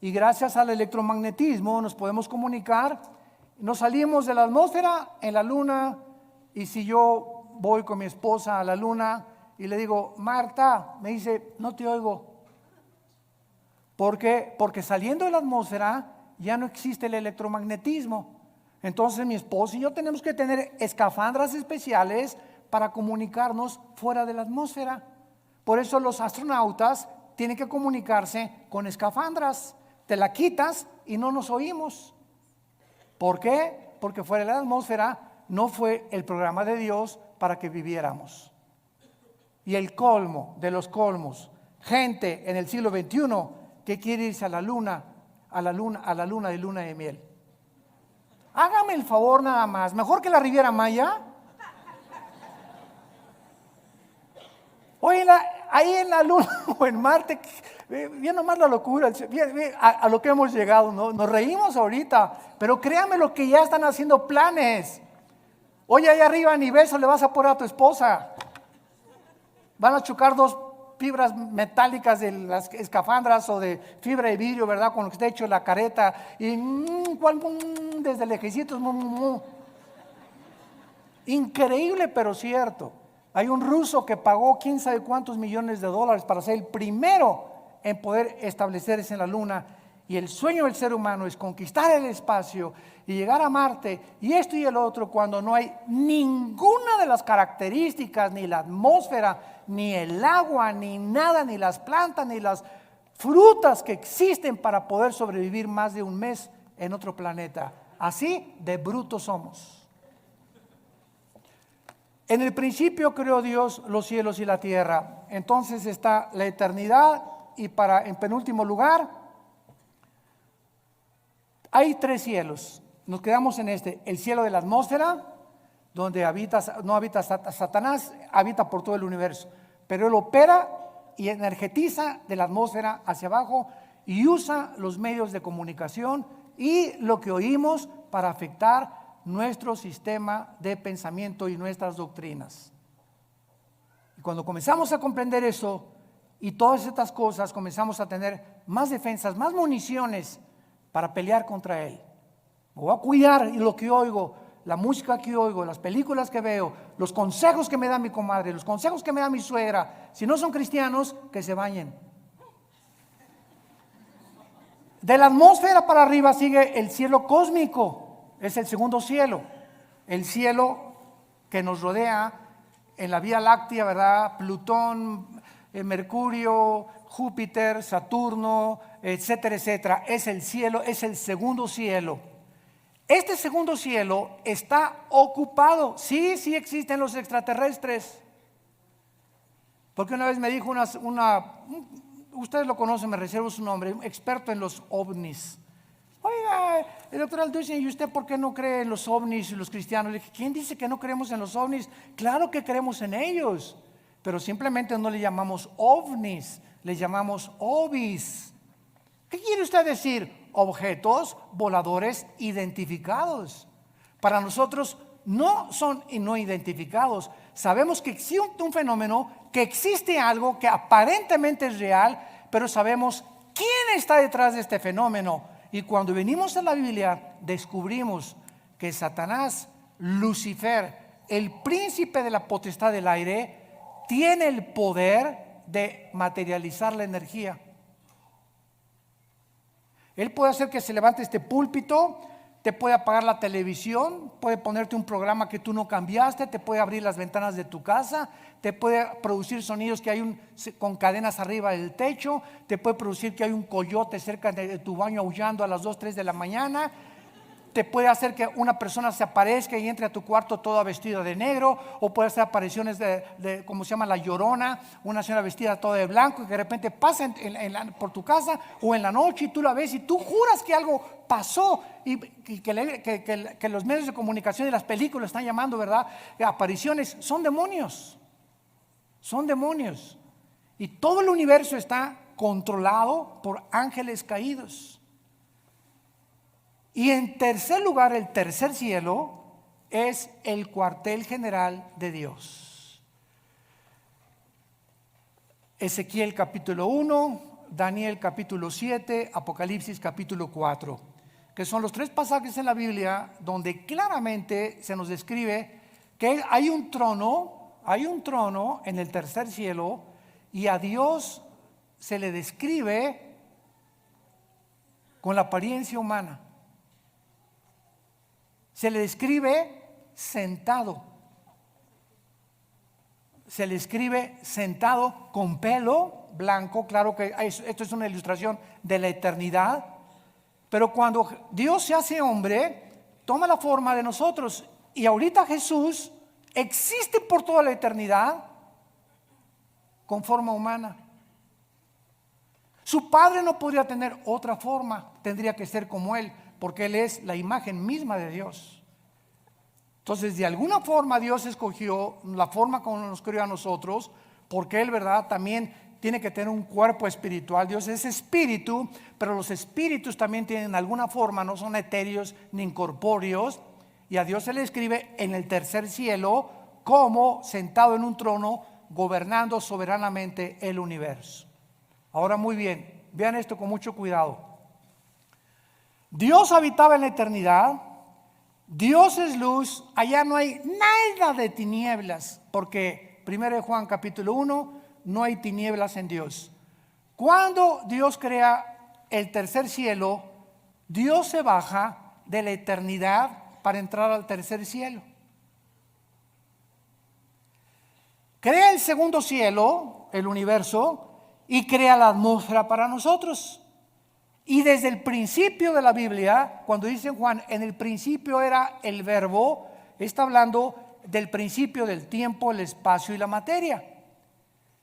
Y gracias al electromagnetismo nos podemos comunicar. Nos salimos de la atmósfera en la luna, y si yo voy con mi esposa a la luna y le digo, Marta, me dice, no te oigo. ¿Por qué? Porque saliendo de la atmósfera ya no existe el electromagnetismo. Entonces mi esposa y yo tenemos que tener escafandras especiales para comunicarnos fuera de la atmósfera. Por eso los astronautas tienen que comunicarse con escafandras. Te la quitas y no nos oímos. ¿Por qué? Porque fuera de la atmósfera no fue el programa de Dios para que viviéramos. Y el colmo de los colmos, gente en el siglo XXI que quiere irse a la luna de luna de miel. Hágame el favor nada más, mejor que la Riviera Maya. Oye, ahí en la luna o en Marte, bien nomás la locura, bien, a lo que hemos llegado, ¿no? Nos reímos ahorita, pero créame lo que ya están haciendo planes. Oye, ahí arriba ni beso le vas a poner a tu esposa. Van a chocar dos fibras metálicas de las escafandras o de fibra de vidrio, ¿verdad? Con lo que está hecho la careta. Y desde lejecitos. Increíble, pero cierto. Hay un ruso que pagó quién sabe cuántos millones de dólares para ser el primero en poder establecerse en la luna. Y el sueño del ser humano es conquistar el espacio y llegar a Marte y esto y el otro, cuando no hay ninguna de las características, ni la atmósfera, ni el agua, ni nada, ni las plantas, ni las frutas que existen para poder sobrevivir más de un mes en otro planeta. Así de brutos somos. En el principio creó Dios los cielos y la tierra. Entonces está la eternidad y en penúltimo lugar hay tres cielos. Nos quedamos en el cielo de la atmósfera, donde no habita Satanás, habita por todo el universo. Pero él opera y energetiza de la atmósfera hacia abajo y usa los medios de comunicación y lo que oímos para afectar nuestro sistema de pensamiento y nuestras doctrinas. Y cuando comenzamos a comprender eso y todas estas cosas, comenzamos a tener más defensas, más municiones para pelear contra él. Me voy a cuidar y lo que oigo, la música que oigo, las películas que veo, los consejos que me da mi comadre, los consejos que me da mi suegra. Si no son cristianos, que se bañen. De la atmósfera para arriba sigue el cielo cósmico, es el segundo cielo, el cielo que nos rodea en la Vía Láctea, ¿verdad? Plutón, Mercurio, Júpiter, Saturno, etcétera, etcétera. Es el cielo, es el segundo cielo. Este segundo cielo está ocupado. Sí, sí existen los extraterrestres. Porque una vez me dijo ustedes lo conocen, me reservo su nombre, un experto en los ovnis. Oiga, el doctor Alducin, ¿y usted por qué no cree en los ovnis y los cristianos? Le dije, ¿quién dice que no creemos en los ovnis? Claro que creemos en ellos, pero simplemente no le llamamos ovnis, le llamamos ovis. ¿Qué quiere usted decir? Objetos voladores identificados. Para nosotros no son no identificados. Sabemos que existe un fenómeno, que existe algo que aparentemente es real, pero sabemos quién está detrás de este fenómeno. Y cuando venimos a la Biblia, descubrimos que Satanás, Lucifer, el príncipe de la potestad del aire, tiene el poder de materializar la energía. Él puede hacer que se levante este púlpito, te puede apagar la televisión, puede ponerte un programa que tú no cambiaste, te puede abrir las ventanas de tu casa, te puede producir sonidos que hay con cadenas arriba del techo, te puede producir que hay un coyote cerca de tu baño aullando a las 2, 3 de la mañana, te puede hacer que una persona se aparezca y entre a tu cuarto toda vestida de negro, o puede hacer apariciones de como se llama la Llorona, una señora vestida toda de blanco y que de repente pasa por tu casa o en la noche y tú la ves y tú juras que algo pasó y que los medios de comunicación y las películas están llamando, ¿verdad? Apariciones. Son demonios, y todo el universo está controlado por ángeles caídos. Y en tercer lugar, el tercer cielo es el cuartel general de Dios. Ezequiel capítulo 1, Daniel capítulo 7, Apocalipsis capítulo 4, que son los tres pasajes en la Biblia donde claramente se nos describe que hay un trono en el tercer cielo y a Dios se le describe con la apariencia humana. Se le describe sentado. Se le escribe sentado con pelo blanco. Claro que esto es una ilustración de la eternidad. Pero cuando Dios se hace hombre, toma la forma de nosotros. Y ahorita Jesús existe por toda la eternidad con forma humana. Su Padre no podría tener otra forma, tendría que ser como Él, porque Él es la imagen misma de Dios. Entonces, de alguna forma Dios escogió la forma como nos creó a nosotros, porque Él, ¿verdad?, también tiene que tener un cuerpo espiritual. Dios es espíritu, pero los espíritus también tienen alguna forma, no son etéreos ni incorpóreos, y a Dios se le escribe en el tercer cielo como sentado en un trono, gobernando soberanamente el universo. Ahora muy bien, vean esto con mucho cuidado. Dios habitaba en la eternidad, Dios es luz, allá no hay nada de tinieblas, porque 1 Juan capítulo 1, no hay tinieblas en Dios. Cuando Dios crea el tercer cielo, Dios se baja de la eternidad para entrar al tercer cielo. Crea el segundo cielo, el universo, y crea la atmósfera para nosotros. Y desde el principio de la Biblia, cuando dice Juan, en el principio era el verbo, está hablando del principio del tiempo, el espacio y la materia.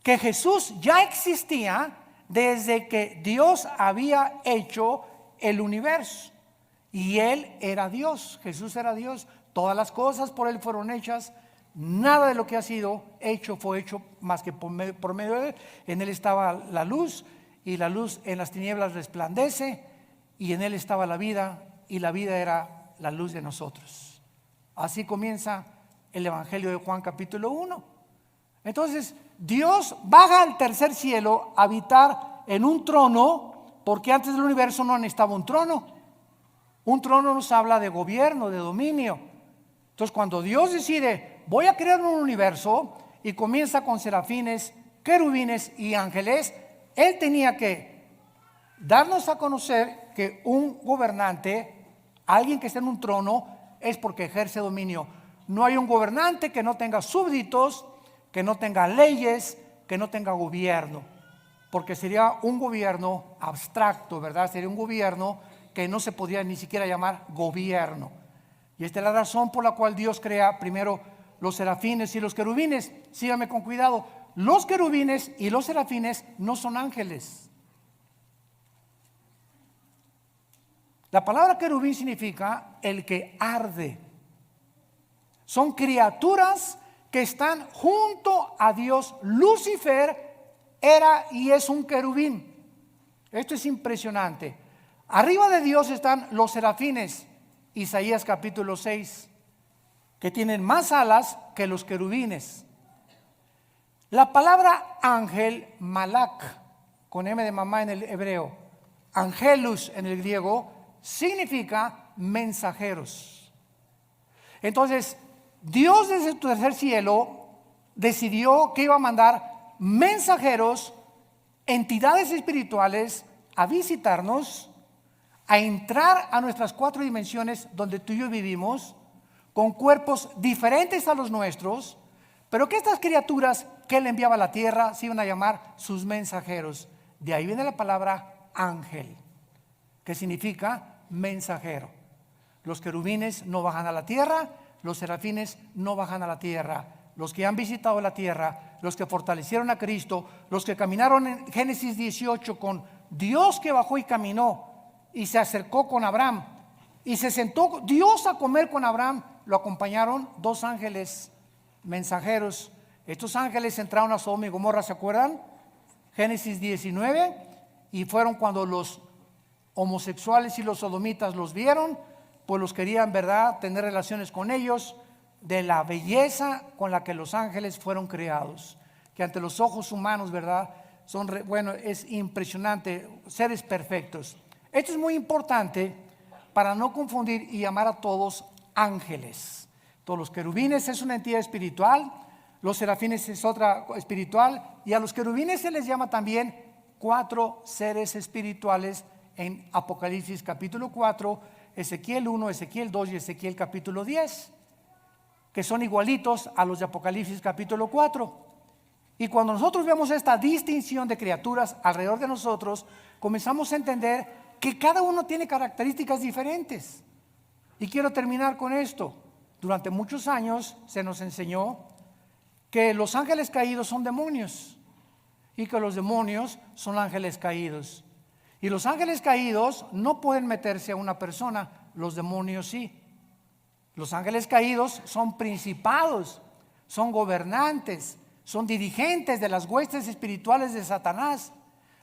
Que Jesús ya existía desde que Dios había hecho el universo. Y Él era Dios, Jesús era Dios. Todas las cosas por Él fueron hechas. Nada de lo que ha sido hecho fue hecho más que por medio de Él. En Él estaba la luz, y la luz en las tinieblas resplandece, y en Él estaba la vida, y la vida era la luz de nosotros. Así comienza el Evangelio de Juan capítulo 1. Entonces Dios baja al tercer cielo a habitar en un trono, porque antes del universo no necesitaba un trono. Un trono nos habla de gobierno, de dominio. Entonces cuando Dios decide, voy a crear un universo, y comienza con serafines, querubines y ángeles, Él tenía que darnos a conocer que un gobernante, alguien que está en un trono, es porque ejerce dominio. No hay un gobernante que no tenga súbditos, que no tenga leyes, que no tenga gobierno, porque sería un gobierno abstracto, ¿verdad? Sería un gobierno que no se podría ni siquiera llamar gobierno. Y esta es la razón por la cual Dios crea primero los serafines y los querubines. Síganme con cuidado. Los querubines y los serafines no son ángeles. La palabra querubín significa el que arde. Son criaturas que están junto a Dios. Lucifer era y es un querubín. Esto es impresionante. Arriba de Dios están los serafines, Isaías capítulo 6, que tienen más alas que los querubines. La palabra ángel, malak, con M de mamá en el hebreo, angelus en el griego, significa mensajeros. Entonces, Dios desde su tercer cielo decidió que iba a mandar mensajeros, entidades espirituales, a visitarnos, a entrar a nuestras 4 dimensiones donde tú y yo vivimos, con cuerpos diferentes a los nuestros, pero que estas criaturas que Él enviaba a la tierra se iban a llamar sus mensajeros. De ahí viene la palabra ángel, que significa mensajero. Los querubines no bajan a la tierra, los serafines no bajan a la tierra. Los que han visitado la tierra, los que fortalecieron a Cristo, los que caminaron en Génesis 18 con Dios que bajó y caminó y se acercó con Abraham y se sentó Dios a comer con Abraham, lo acompañaron 2 ángeles mensajeros. Estos ángeles entraron a Sodoma y Gomorra, ¿se acuerdan? Génesis 19, y fueron cuando los homosexuales y los sodomitas los vieron, pues los querían, ¿verdad?, tener relaciones con ellos, de la belleza con la que los ángeles fueron creados, que ante los ojos humanos, ¿verdad?, bueno, es impresionante, seres perfectos. Esto es muy importante para no confundir y llamar a todos ángeles. Todos los querubines es una entidad espiritual, los serafines es otra espiritual, y a los querubines se les llama también 4 seres espirituales en Apocalipsis capítulo 4, Ezequiel 1, Ezequiel 2 y Ezequiel capítulo 10, que son igualitos a los de Apocalipsis capítulo 4. Y cuando nosotros vemos esta distinción de criaturas alrededor de nosotros, comenzamos a entender que cada uno tiene características diferentes. Y quiero terminar con esto. Durante muchos años se nos enseñó que los ángeles caídos son demonios y que los demonios son ángeles caídos. Y los ángeles caídos no pueden meterse a una persona, los demonios sí. Los ángeles caídos son principados, son gobernantes, son dirigentes de las huestes espirituales de Satanás.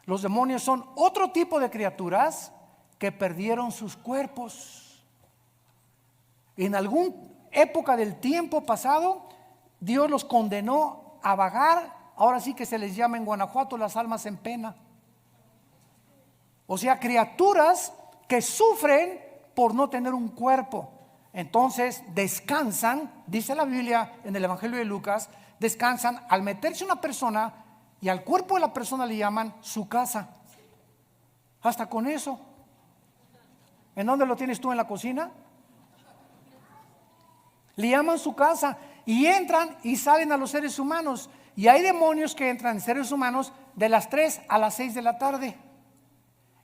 Los demonios son otro tipo de criaturas que perdieron sus cuerpos. En alguna época del tiempo pasado, Dios los condenó a vagar. Ahora sí que se les llama en Guanajuato las almas en pena. O sea, criaturas que sufren por no tener un cuerpo. Entonces descansan, dice la Biblia en el Evangelio de Lucas, descansan al meterse una persona y al cuerpo de la persona le llaman su casa. Hasta con eso. ¿En dónde lo tienes tú? ¿En la cocina? Le llaman su casa y entran y salen a los seres humanos. Y hay demonios que entran en seres humanos de las 3 a las 6 de la tarde.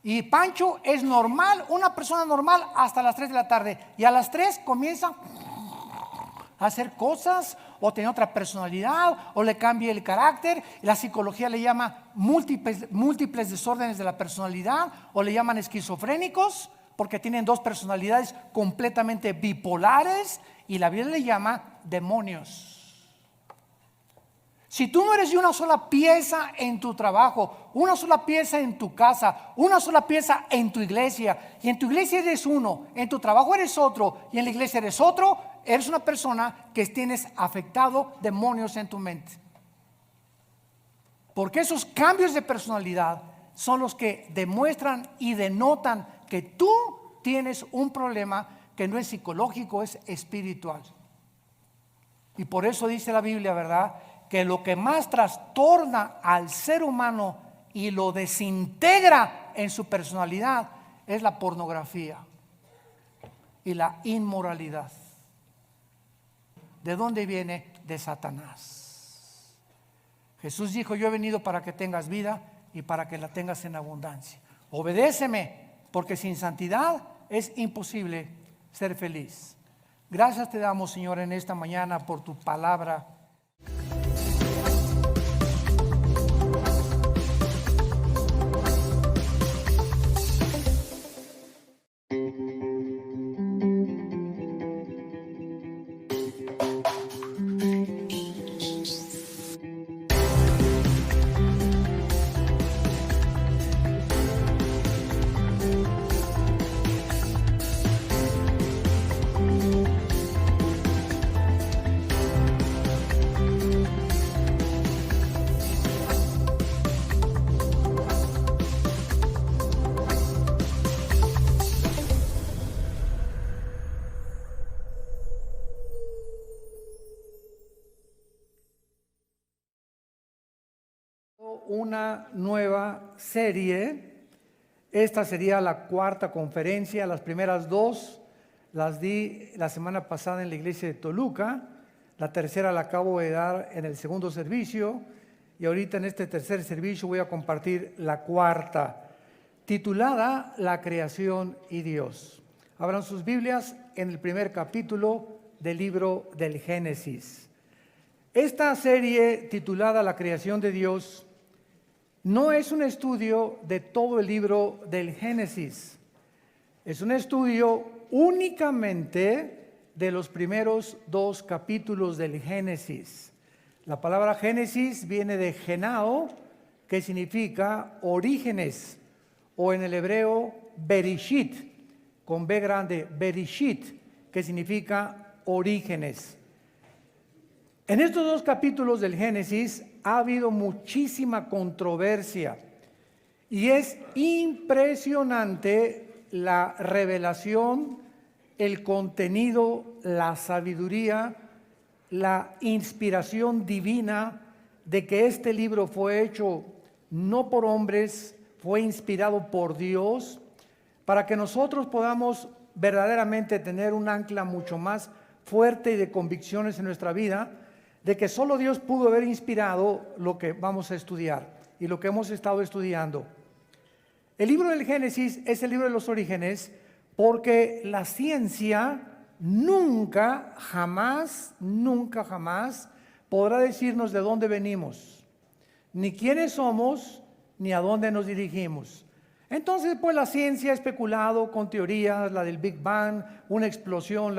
Y Pancho es normal, una persona normal hasta las 3 de la tarde. Y a las 3 comienza a hacer cosas o tener otra personalidad o le cambia el carácter. La psicología le llama múltiples desórdenes de la personalidad o le llaman esquizofrénicos porque tienen 2 personalidades completamente bipolares y la Biblia le llama demonios. Si tú no eres de una sola pieza en tu trabajo, una sola pieza en tu casa, una sola pieza en tu iglesia, y en tu iglesia eres uno, en tu trabajo eres otro, y en la iglesia eres otro, eres una persona que tienes afectado demonios en tu mente. Porque esos cambios de personalidad son los que demuestran y denotan que tú tienes un problema que no es psicológico, es espiritual. Y por eso dice la Biblia, ¿verdad?, que lo que más trastorna al ser humano y lo desintegra en su personalidad es la pornografía y la inmoralidad. ¿De dónde viene? De Satanás. Jesús dijo: yo he venido para que tengas vida y para que la tengas en abundancia. Obedéceme, porque sin santidad es imposible ser feliz. Gracias te damos, Señor, en esta mañana por tu palabra. Una nueva serie. Esta sería la cuarta conferencia. Las primeras dos las di la semana pasada en la iglesia de Toluca. La tercera la acabo de dar en el segundo servicio, y ahorita en este tercer servicio voy a compartir la cuarta, titulada La creación y Dios. Abran sus Biblias en el primer capítulo del libro del Génesis. Esta serie titulada La creación de Dios no es un estudio de todo el libro del Génesis. Es un estudio únicamente de los primeros dos capítulos del Génesis. La palabra Génesis viene de genao, que significa orígenes, o en el hebreo berishit, con B grande, berishit, que significa orígenes. En estos dos capítulos del Génesis ha habido muchísima controversia, y es impresionante la revelación, el contenido, la sabiduría, la inspiración divina de que este libro fue hecho no por hombres, fue inspirado por Dios, para que nosotros podamos verdaderamente tener un ancla mucho más fuerte y de convicciones en nuestra vida, de que solo Dios pudo haber inspirado lo que vamos a estudiar y lo que hemos estado estudiando. El libro del Génesis es el libro de los orígenes, porque la ciencia nunca, jamás podrá decirnos de dónde venimos, ni quiénes somos, ni a dónde nos dirigimos. Entonces, pues la ciencia ha especulado con teorías, la del Big Bang, una explosión,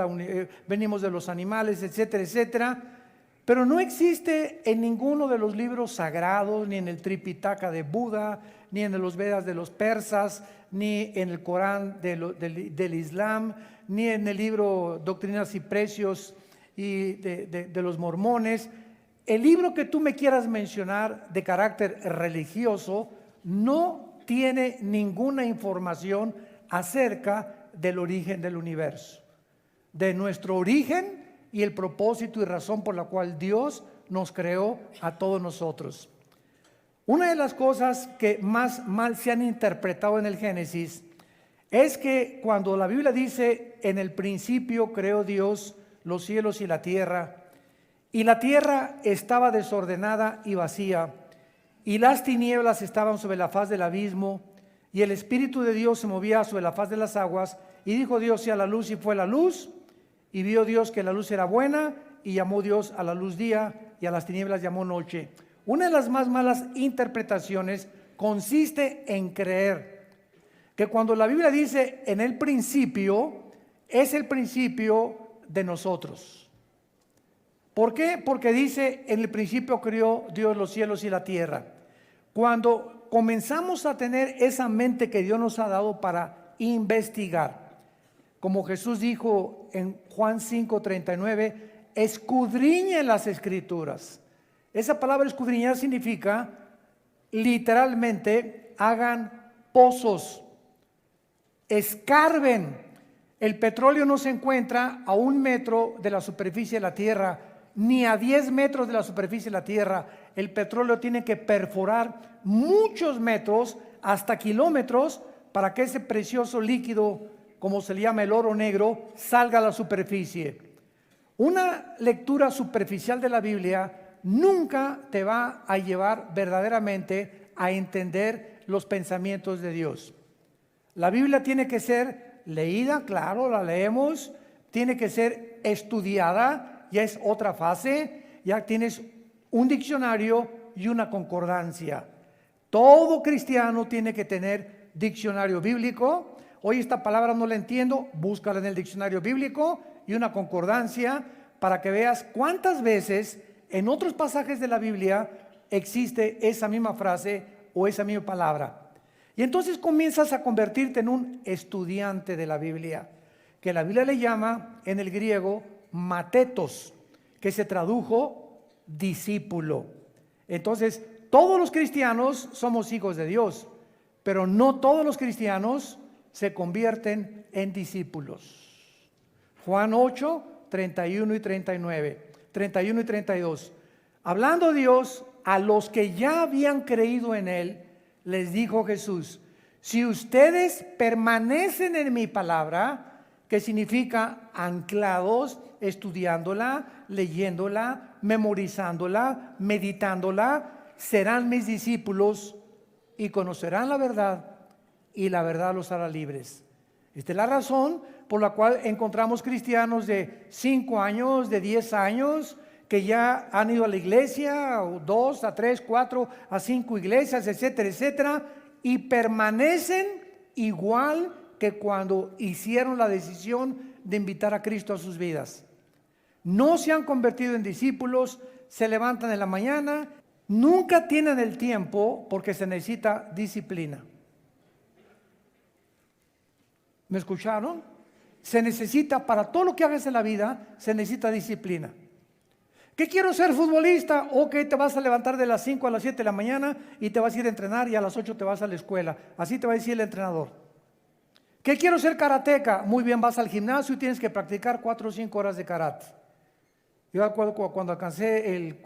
venimos de los animales, etcétera, etcétera. Pero no existe en ninguno de los libros sagrados, ni en el Tripitaka de Buda, ni en los Vedas de los persas, ni en el Corán del Islam, ni en el libro Doctrinas y Precios y de los mormones. El libro que tú me quieras mencionar de carácter religioso no tiene ninguna información acerca del origen del universo, de nuestro origen y el propósito y razón por la cual Dios nos creó a todos nosotros. Una de las cosas que más mal se han interpretado en el Génesis es que cuando la Biblia dice: en el principio creó Dios los cielos y la tierra estaba desordenada y vacía, y las tinieblas estaban sobre la faz del abismo, y el Espíritu de Dios se movía sobre la faz de las aguas, y dijo Dios: sea la luz, y fue la luz. Y vio Dios que la luz era buena, y llamó Dios a la luz día, y a las tinieblas llamó noche. Una de las más malas interpretaciones consiste en creer que cuando la Biblia dice en el principio, es el principio de nosotros. ¿Por qué? Porque dice: en el principio creó Dios los cielos y la tierra. Cuando comenzamos a tener esa mente que Dios nos ha dado para investigar, como Jesús dijo en Juan 5:39, escudriñen las Escrituras. Esa palabra escudriñar significa, literalmente, hagan pozos, escarben. El petróleo no se encuentra a 1 metro de la superficie de la tierra, ni a 10 metros de la superficie de la tierra. El petróleo tiene que perforar muchos metros, hasta kilómetros, para que ese precioso líquido, como se le llama el oro negro, salga a la superficie. Una lectura superficial de la Biblia nunca te va a llevar verdaderamente a entender los pensamientos de Dios. La Biblia tiene que ser leída, claro, la leemos, tiene que ser estudiada, ya es otra fase, ya tienes un diccionario y una concordancia. Todo cristiano tiene que tener diccionario bíblico. Hoy esta palabra no la entiendo, búscala en el diccionario bíblico y una concordancia para que veas cuántas veces en otros pasajes de la Biblia existe esa misma frase o esa misma palabra. Y entonces comienzas a convertirte en un estudiante de la Biblia, que la Biblia le llama en el griego matetos, que se tradujo discípulo. Entonces, todos los cristianos somos hijos de Dios, pero no todos los cristianos se convierten en discípulos. Juan 8, 31 y 39, 31 y 32. Hablando Dios a los que ya habían creído en Él, les dijo Jesús: si ustedes permanecen en mi palabra, que significa anclados, estudiándola, leyéndola, memorizándola, meditándola, serán mis discípulos y conocerán la verdad, y la verdad los hará libres. Esta es la razón por la cual encontramos cristianos de 5 años, de 10 años, que ya han ido a la iglesia, o 2, a 3, 4, a 5 iglesias, etcétera, etcétera, y permanecen igual que cuando hicieron la decisión de invitar a Cristo a sus vidas. No se han convertido en discípulos, se levantan en la mañana, nunca tienen el tiempo porque se necesita disciplina. ¿Me escucharon? Se necesita, para todo lo que hagas en la vida, se necesita disciplina. ¿Qué quiero ser futbolista? Ok, te vas a levantar de las 5 a las 7 de la mañana y te vas a ir a entrenar y a las 8 te vas a la escuela. Así te va a decir el entrenador. ¿Qué quiero ser karateca? Muy bien, vas al gimnasio y tienes que practicar 4 o 5 horas de karate. Yo recuerdo cuando alcancé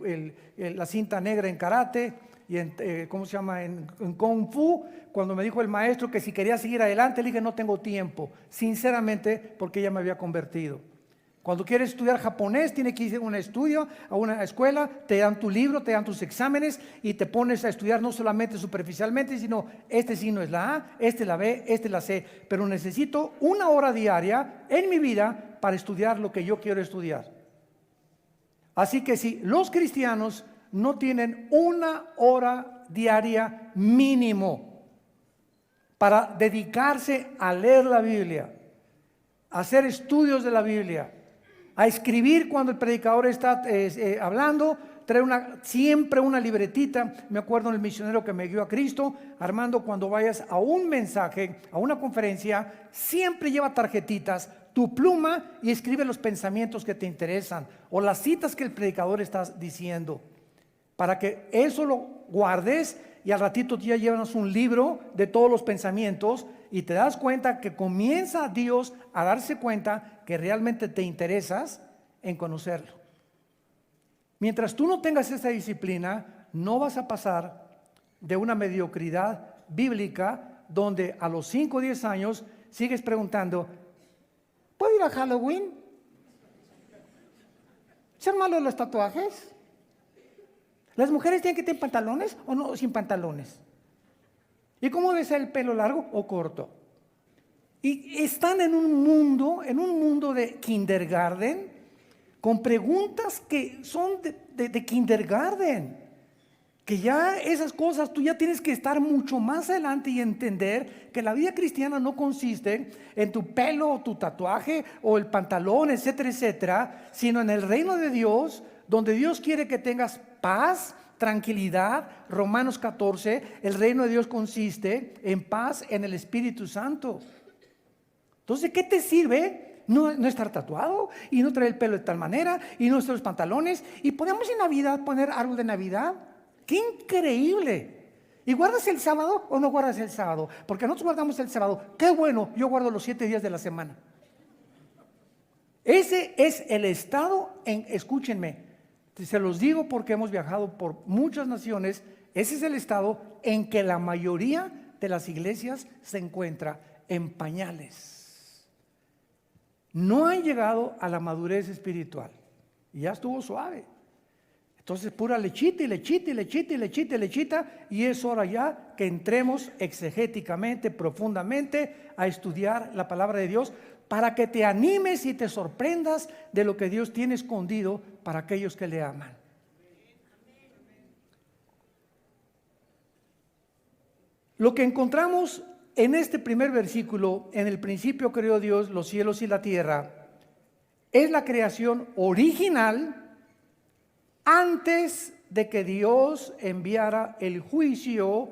la cinta negra en karate y en Kung Fu, cuando me dijo el maestro que si quería seguir adelante, le dije no tengo tiempo, sinceramente, porque ya me había convertido. Cuando quieres estudiar japonés, tienes que ir a un estudio, a una escuela, te dan tu libro, te dan tus exámenes y te pones a estudiar no solamente superficialmente, sino este signo es la A, este la B, este la C, pero necesito 1 hora diaria en mi vida para estudiar lo que yo quiero estudiar. Así que si los cristianos no tienen 1 hora diaria mínimo para dedicarse a leer la Biblia, a hacer estudios de la Biblia, a escribir cuando el predicador está hablando, traer siempre una libretita. Me acuerdo del misionero que me guió a Cristo: Armando, cuando vayas a un mensaje, a una conferencia, siempre lleva tarjetitas, tu pluma, y escribe los pensamientos que te interesan o las citas que el predicador está diciendo, para que eso lo guardes y al ratito ya llevas un libro de todos los pensamientos y te das cuenta que comienza Dios a darse cuenta que realmente te interesas en conocerlo. Mientras tú no tengas esa disciplina, no vas a pasar de una mediocridad bíblica donde a los 5 o 10 años sigues preguntando: ¿puedo ir a Halloween? ¿Ser malo los tatuajes? ¿Las mujeres tienen que tener pantalones o no sin pantalones? ¿Y cómo debe ser el pelo, largo o corto? Y están en un mundo de kindergarten, con preguntas que son de kindergarten, que ya esas cosas tú ya tienes que estar mucho más adelante y entender que la vida cristiana no consiste en tu pelo o tu tatuaje o el pantalón, etcétera, etcétera, sino en el reino de Dios, donde Dios quiere que tengas paz, tranquilidad. Romanos 14, el reino de Dios consiste en paz en el Espíritu Santo. Entonces, ¿qué te sirve no estar tatuado y no traer el pelo de tal manera y no usar los pantalones? Y podemos en Navidad poner árbol de Navidad. ¡Qué increíble! ¿Y guardas el sábado o no guardas el sábado? Porque nosotros guardamos el sábado. ¡Qué bueno! Yo guardo los 7 días de la semana. Ese es el estado escúchenme, se los digo porque hemos viajado por muchas naciones. Ese es el estado en que la mayoría de las iglesias se encuentra en pañales. No han llegado a la madurez espiritual. Y ya estuvo suave. Entonces pura lechita y lechita y lechita y lechita y lechita, y es hora ya que entremos exegéticamente, profundamente a estudiar la palabra de Dios para que te animes y te sorprendas de lo que Dios tiene escondido para aquellos que le aman. Lo que encontramos en este primer versículo, en el principio creó Dios los cielos y la tierra, es la creación original antes de que Dios enviara el juicio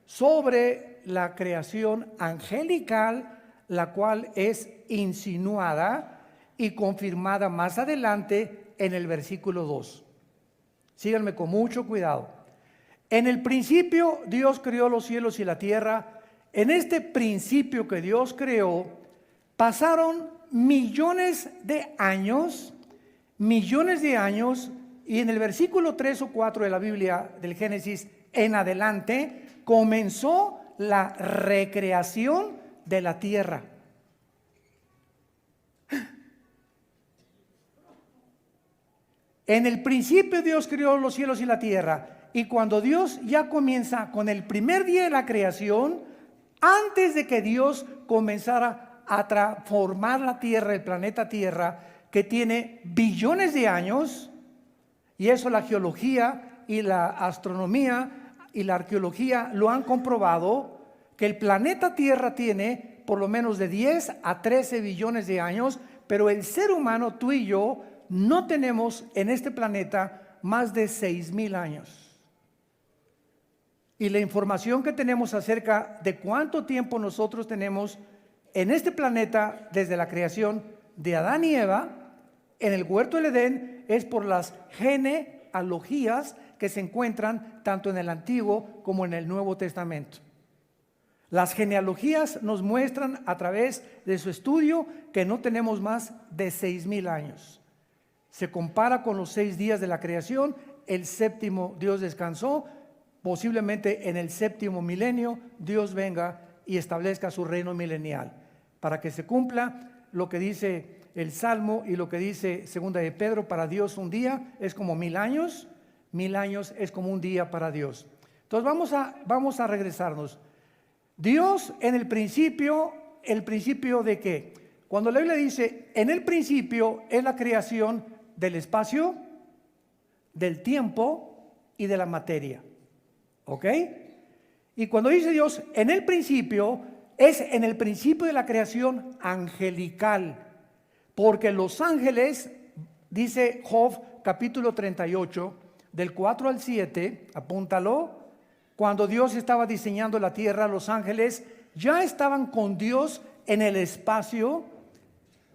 sobre la creación angelical, la cual es insinuada y confirmada más adelante en el versículo 2. Síganme con mucho cuidado. En el principio Dios creó los cielos y la tierra. En este principio que Dios creó, pasaron millones de años, y en el versículo 3 o 4 de la Biblia del Génesis en adelante comenzó la recreación de la tierra. En el principio Dios creó los cielos y la tierra, y cuando Dios ya comienza con el primer día de la creación, antes de que Dios comenzara a transformar la tierra, el planeta Tierra, que tiene billones de años, y eso la geología y la astronomía y la arqueología lo han comprobado, que el planeta Tierra tiene por lo menos de 10 a 13 billones de años, pero el ser humano, tú y yo, no tenemos en este planeta más de 6,000 años. Y la información que tenemos acerca de cuánto tiempo nosotros tenemos en este planeta desde la creación de Adán y Eva en el huerto del Edén es por las genealogías que se encuentran tanto en el Antiguo como en el Nuevo Testamento. Las genealogías nos muestran a través de su estudio que no tenemos más de 6,000 años. Se compara con los 6 días de la creación, el séptimo Dios descansó, posiblemente en el séptimo milenio Dios venga y establezca su reino milenial, para que se cumpla lo que dice el Salmo y lo que dice segunda de Pedro: para Dios un día es como 1,000 años, 1,000 años es como un día para Dios. Entonces vamos a regresarnos. Dios en el principio de qué? Cuando la Biblia dice en el principio, es la creación del espacio, del tiempo y de la materia. ¿Ok? Y cuando dice Dios en el principio, es en el principio de la creación angelical, porque los ángeles, dice Job capítulo 38, del 4 al 7, apúntalo, cuando Dios estaba diseñando la tierra, los ángeles ya estaban con Dios en el espacio,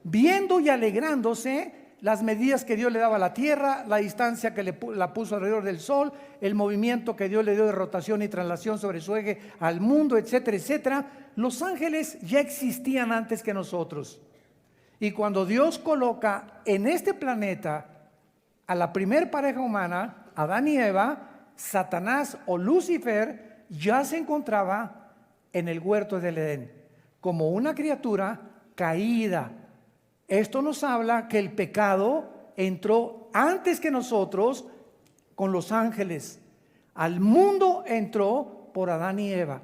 viendo y alegrándose las medidas que Dios le daba a la tierra, la distancia que la puso alrededor del sol, el movimiento que Dios le dio de rotación y traslación sobre su eje al mundo, etcétera, etcétera. Los ángeles ya existían antes que nosotros. Y cuando Dios coloca en este planeta a la primer pareja humana, Adán y Eva, Satanás o Lucifer ya se encontraba en el huerto del Edén como una criatura caída. Esto nos habla que el pecado entró antes que nosotros con los ángeles. Al mundo entró por Adán y Eva.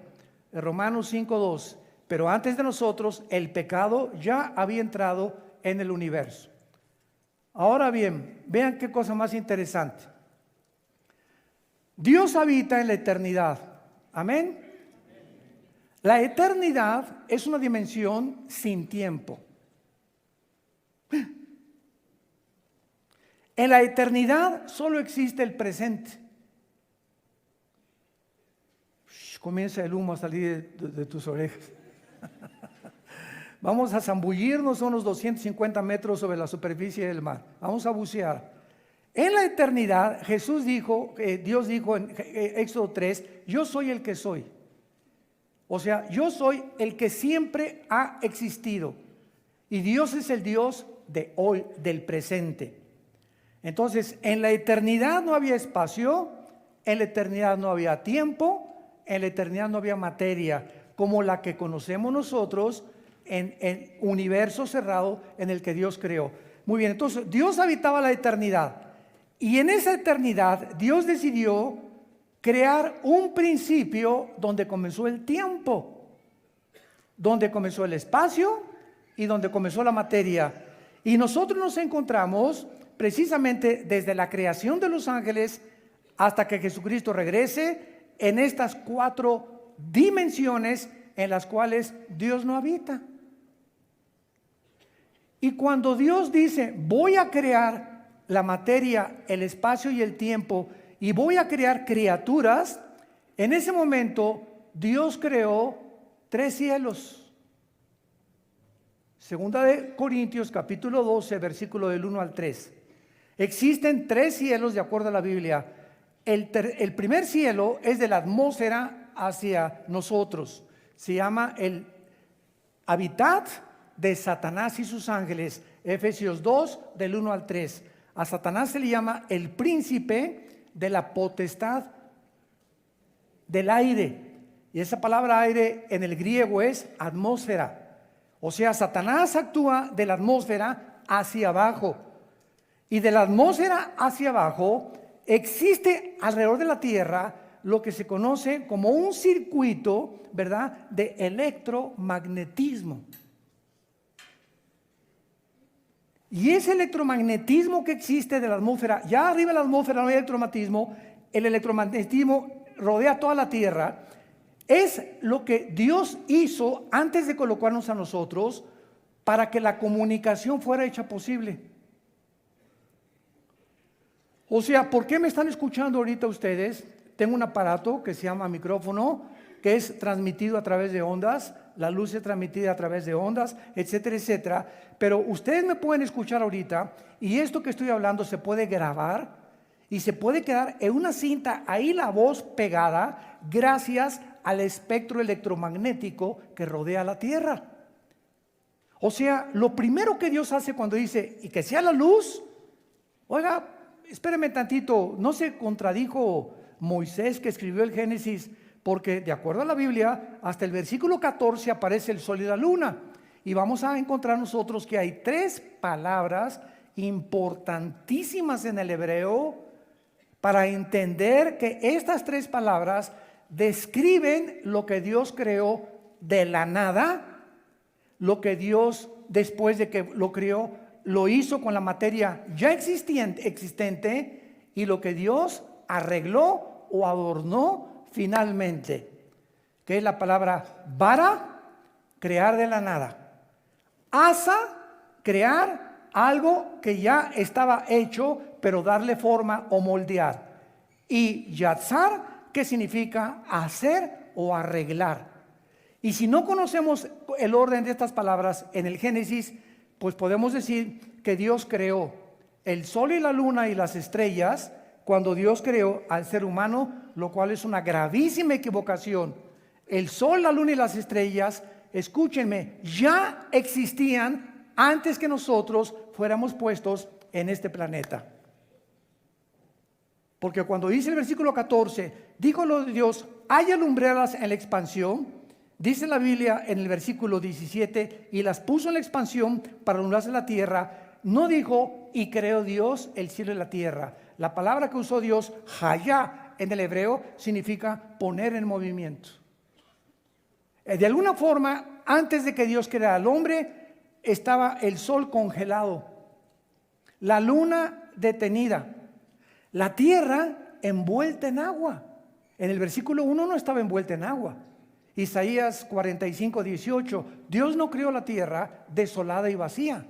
En Romanos 5:2. Pero antes de nosotros el pecado ya había entrado en el universo. Ahora bien, vean qué cosa más interesante. Dios habita en la eternidad. Amén. La eternidad es una dimensión sin tiempo. En la eternidad solo existe el presente. Comienza el humo a salir de tus orejas. Vamos a zambullirnos unos 250 metros sobre la superficie del mar. Vamos a bucear. En la eternidad, Jesús dijo, Dios dijo en Éxodo 3, yo soy el que soy. O sea, yo soy el que siempre ha existido. Y Dios es el Dios de hoy, del presente. Entonces, en la eternidad no había espacio, en la eternidad no había tiempo, en la eternidad no había materia. como la que conocemos nosotros en el universo cerrado en el que Dios creó. Muy bien, entonces Dios habitaba la eternidad y en esa eternidad Dios decidió crear un principio donde comenzó el tiempo, donde comenzó el espacio y donde comenzó la materia. Y nosotros nos encontramos precisamente desde la creación de los ángeles hasta que Jesucristo regrese en estas 4 dimensiones en las cuales Dios no habita. Y cuando Dios dice, voy a crear la materia, el espacio y el tiempo, y voy a crear criaturas, en ese momento Dios creó 3 cielos. Segunda de Corintios capítulo 12, versículo del 1 al 3. Existen 3 cielos de acuerdo a la Biblia. El primer cielo es de la atmósfera hacia nosotros. Se llama el hábitat de Satanás y sus ángeles. Efesios 2, del 1 al 3. A Satanás se le llama el príncipe de la potestad del aire. Y esa palabra aire en el griego es atmósfera. O sea, Satanás actúa de la atmósfera hacia abajo. Y de la atmósfera hacia abajo existe alrededor de la Tierra lo que se conoce como un circuito, ¿verdad?, de electromagnetismo. Y ese electromagnetismo que existe de la atmósfera, ya arriba de la atmósfera no hay electromagnetismo, el electromagnetismo rodea toda la Tierra, es lo que Dios hizo antes de colocarnos a nosotros para que la comunicación fuera hecha posible. O sea, ¿por qué me están escuchando ahorita ustedes? Tengo un aparato que se llama micrófono, que es transmitido a través de ondas, la luz es transmitida a través de ondas, etcétera, etcétera. Pero ustedes me pueden escuchar ahorita y esto que estoy hablando se puede grabar y se puede quedar en una cinta, ahí la voz pegada, gracias al espectro electromagnético que rodea la Tierra. O sea, lo primero que Dios hace cuando dice, y que sea la luz, oiga, espéreme tantito, no se contradijo Moisés que escribió el Génesis, porque de acuerdo a la Biblia, hasta el versículo 14 aparece el sol y la luna. Y vamos a encontrar nosotros que hay 3 palabras importantísimas en el hebreo para entender que estas 3 palabras describen lo que Dios creó de la nada, lo que Dios después de que lo creó, lo hizo con la materia ya existente y lo que Dios arregló o adornó finalmente, que es la palabra bara, crear de la nada, asa, crear algo que ya estaba hecho, pero darle forma o moldear, y yatzar, que significa hacer o arreglar. Y si no conocemos el orden de estas palabras en el Génesis, pues podemos decir que Dios creó el sol y la luna y las estrellas cuando Dios creó al ser humano, lo cual es una gravísima equivocación. El sol, la luna y las estrellas, escúchenme, ya existían antes que nosotros fuéramos puestos en este planeta. Porque cuando dice el versículo 14, dijo Dios, haya lumbreras en la expansión, dice la Biblia en el versículo 17, y las puso en la expansión para alumbrarse la tierra. No dijo, y creó Dios el cielo y la tierra. La palabra que usó Dios, hayá, en el hebreo, significa poner en movimiento. De alguna forma, antes de que Dios creara al hombre, estaba el sol congelado, la luna detenida, la tierra envuelta en agua. En el versículo 1 no estaba envuelta en agua. Isaías 45, 18, Dios no creó la tierra desolada y vacía.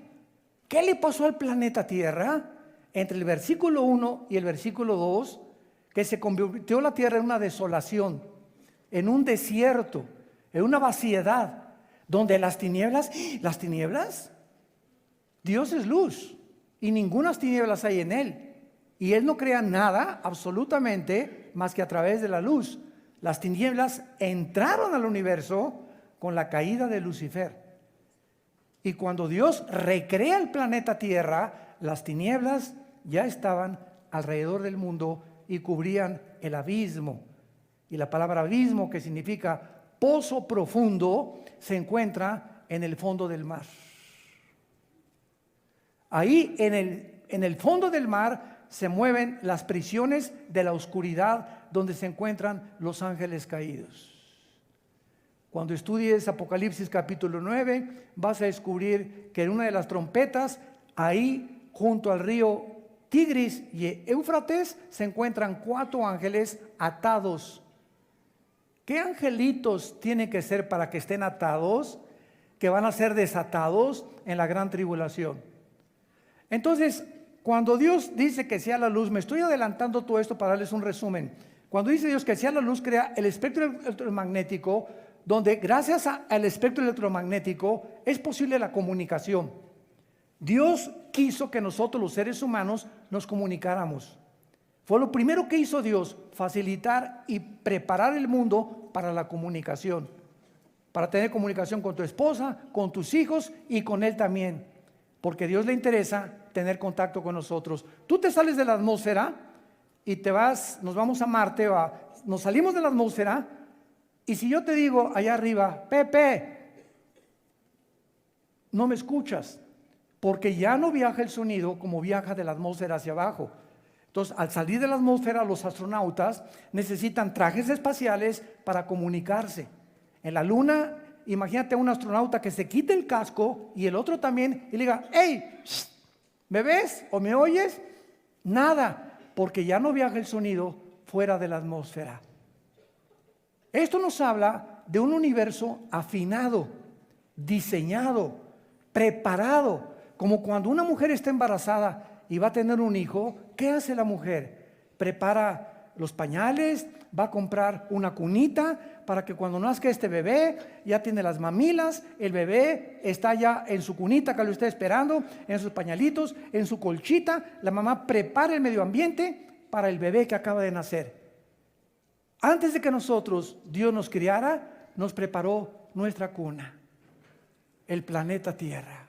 ¿Qué le pasó al planeta Tierra? Entre el versículo 1 y el versículo 2, que se convirtió la tierra en una desolación, en un desierto, en una vaciedad, donde las tinieblas, Dios es luz y ninguna tinieblas hay en Él. Y Él no crea nada absolutamente más que a través de la luz. Las tinieblas entraron al universo con la caída de Lucifer. Y cuando Dios recrea el planeta Tierra, las tinieblas ya estaban alrededor del mundo y cubrían el abismo. Y la palabra abismo, que significa pozo profundo se encuentra en el fondo del mar. Ahí en el fondo del mar se mueven las prisiones de la oscuridad donde se encuentran los ángeles caídos. Cuando estudies Apocalipsis capítulo 9, vas a descubrir que en una de las trompetas, ahí junto al río Tigris y Éufrates, se encuentran 4 ángeles atados. ¿Qué angelitos tienen que ser para que estén atados? Que van a ser desatados en la gran tribulación. Entonces, cuando Dios dice que sea la luz, me estoy adelantando todo esto para darles un resumen. Cuando dice Dios que sea la luz, crea el espectro electromagnético, donde gracias al espectro electromagnético es posible la comunicación. Dios quiso que nosotros los seres humanos nos comunicáramos. Fue lo primero que hizo Dios, facilitar y preparar el mundo para la comunicación, para tener comunicación con tu esposa, con tus hijos y con Él también, porque a Dios le interesa tener contacto con nosotros. Tú te sales de la atmósfera y te vas, nos vamos a Marte, nos salimos de la atmósfera, y si yo te digo allá arriba, Pepe, no me escuchas, porque ya no viaja el sonido como viaja de la atmósfera hacia abajo. Entonces, al salir de la atmósfera, los astronautas necesitan trajes espaciales para comunicarse. En la luna, imagínate a un astronauta que se quite el casco y el otro también y le diga, hey, ¿me ves o me oyes? Nada, porque ya no viaja el sonido fuera de la atmósfera. Esto nos habla de un universo afinado, diseñado, preparado, como cuando una mujer está embarazada y va a tener un hijo. ¿Qué hace la mujer? Prepara los pañales, va a comprar una cunita para que cuando nazca este bebé ya tiene las mamilas, el bebé está ya en su cunita que lo está esperando, en sus pañalitos, en su colchita. La mamá prepara el medio ambiente para el bebé que acaba de nacer. Antes de que Dios nos criara, nos preparó nuestra cuna, el planeta Tierra,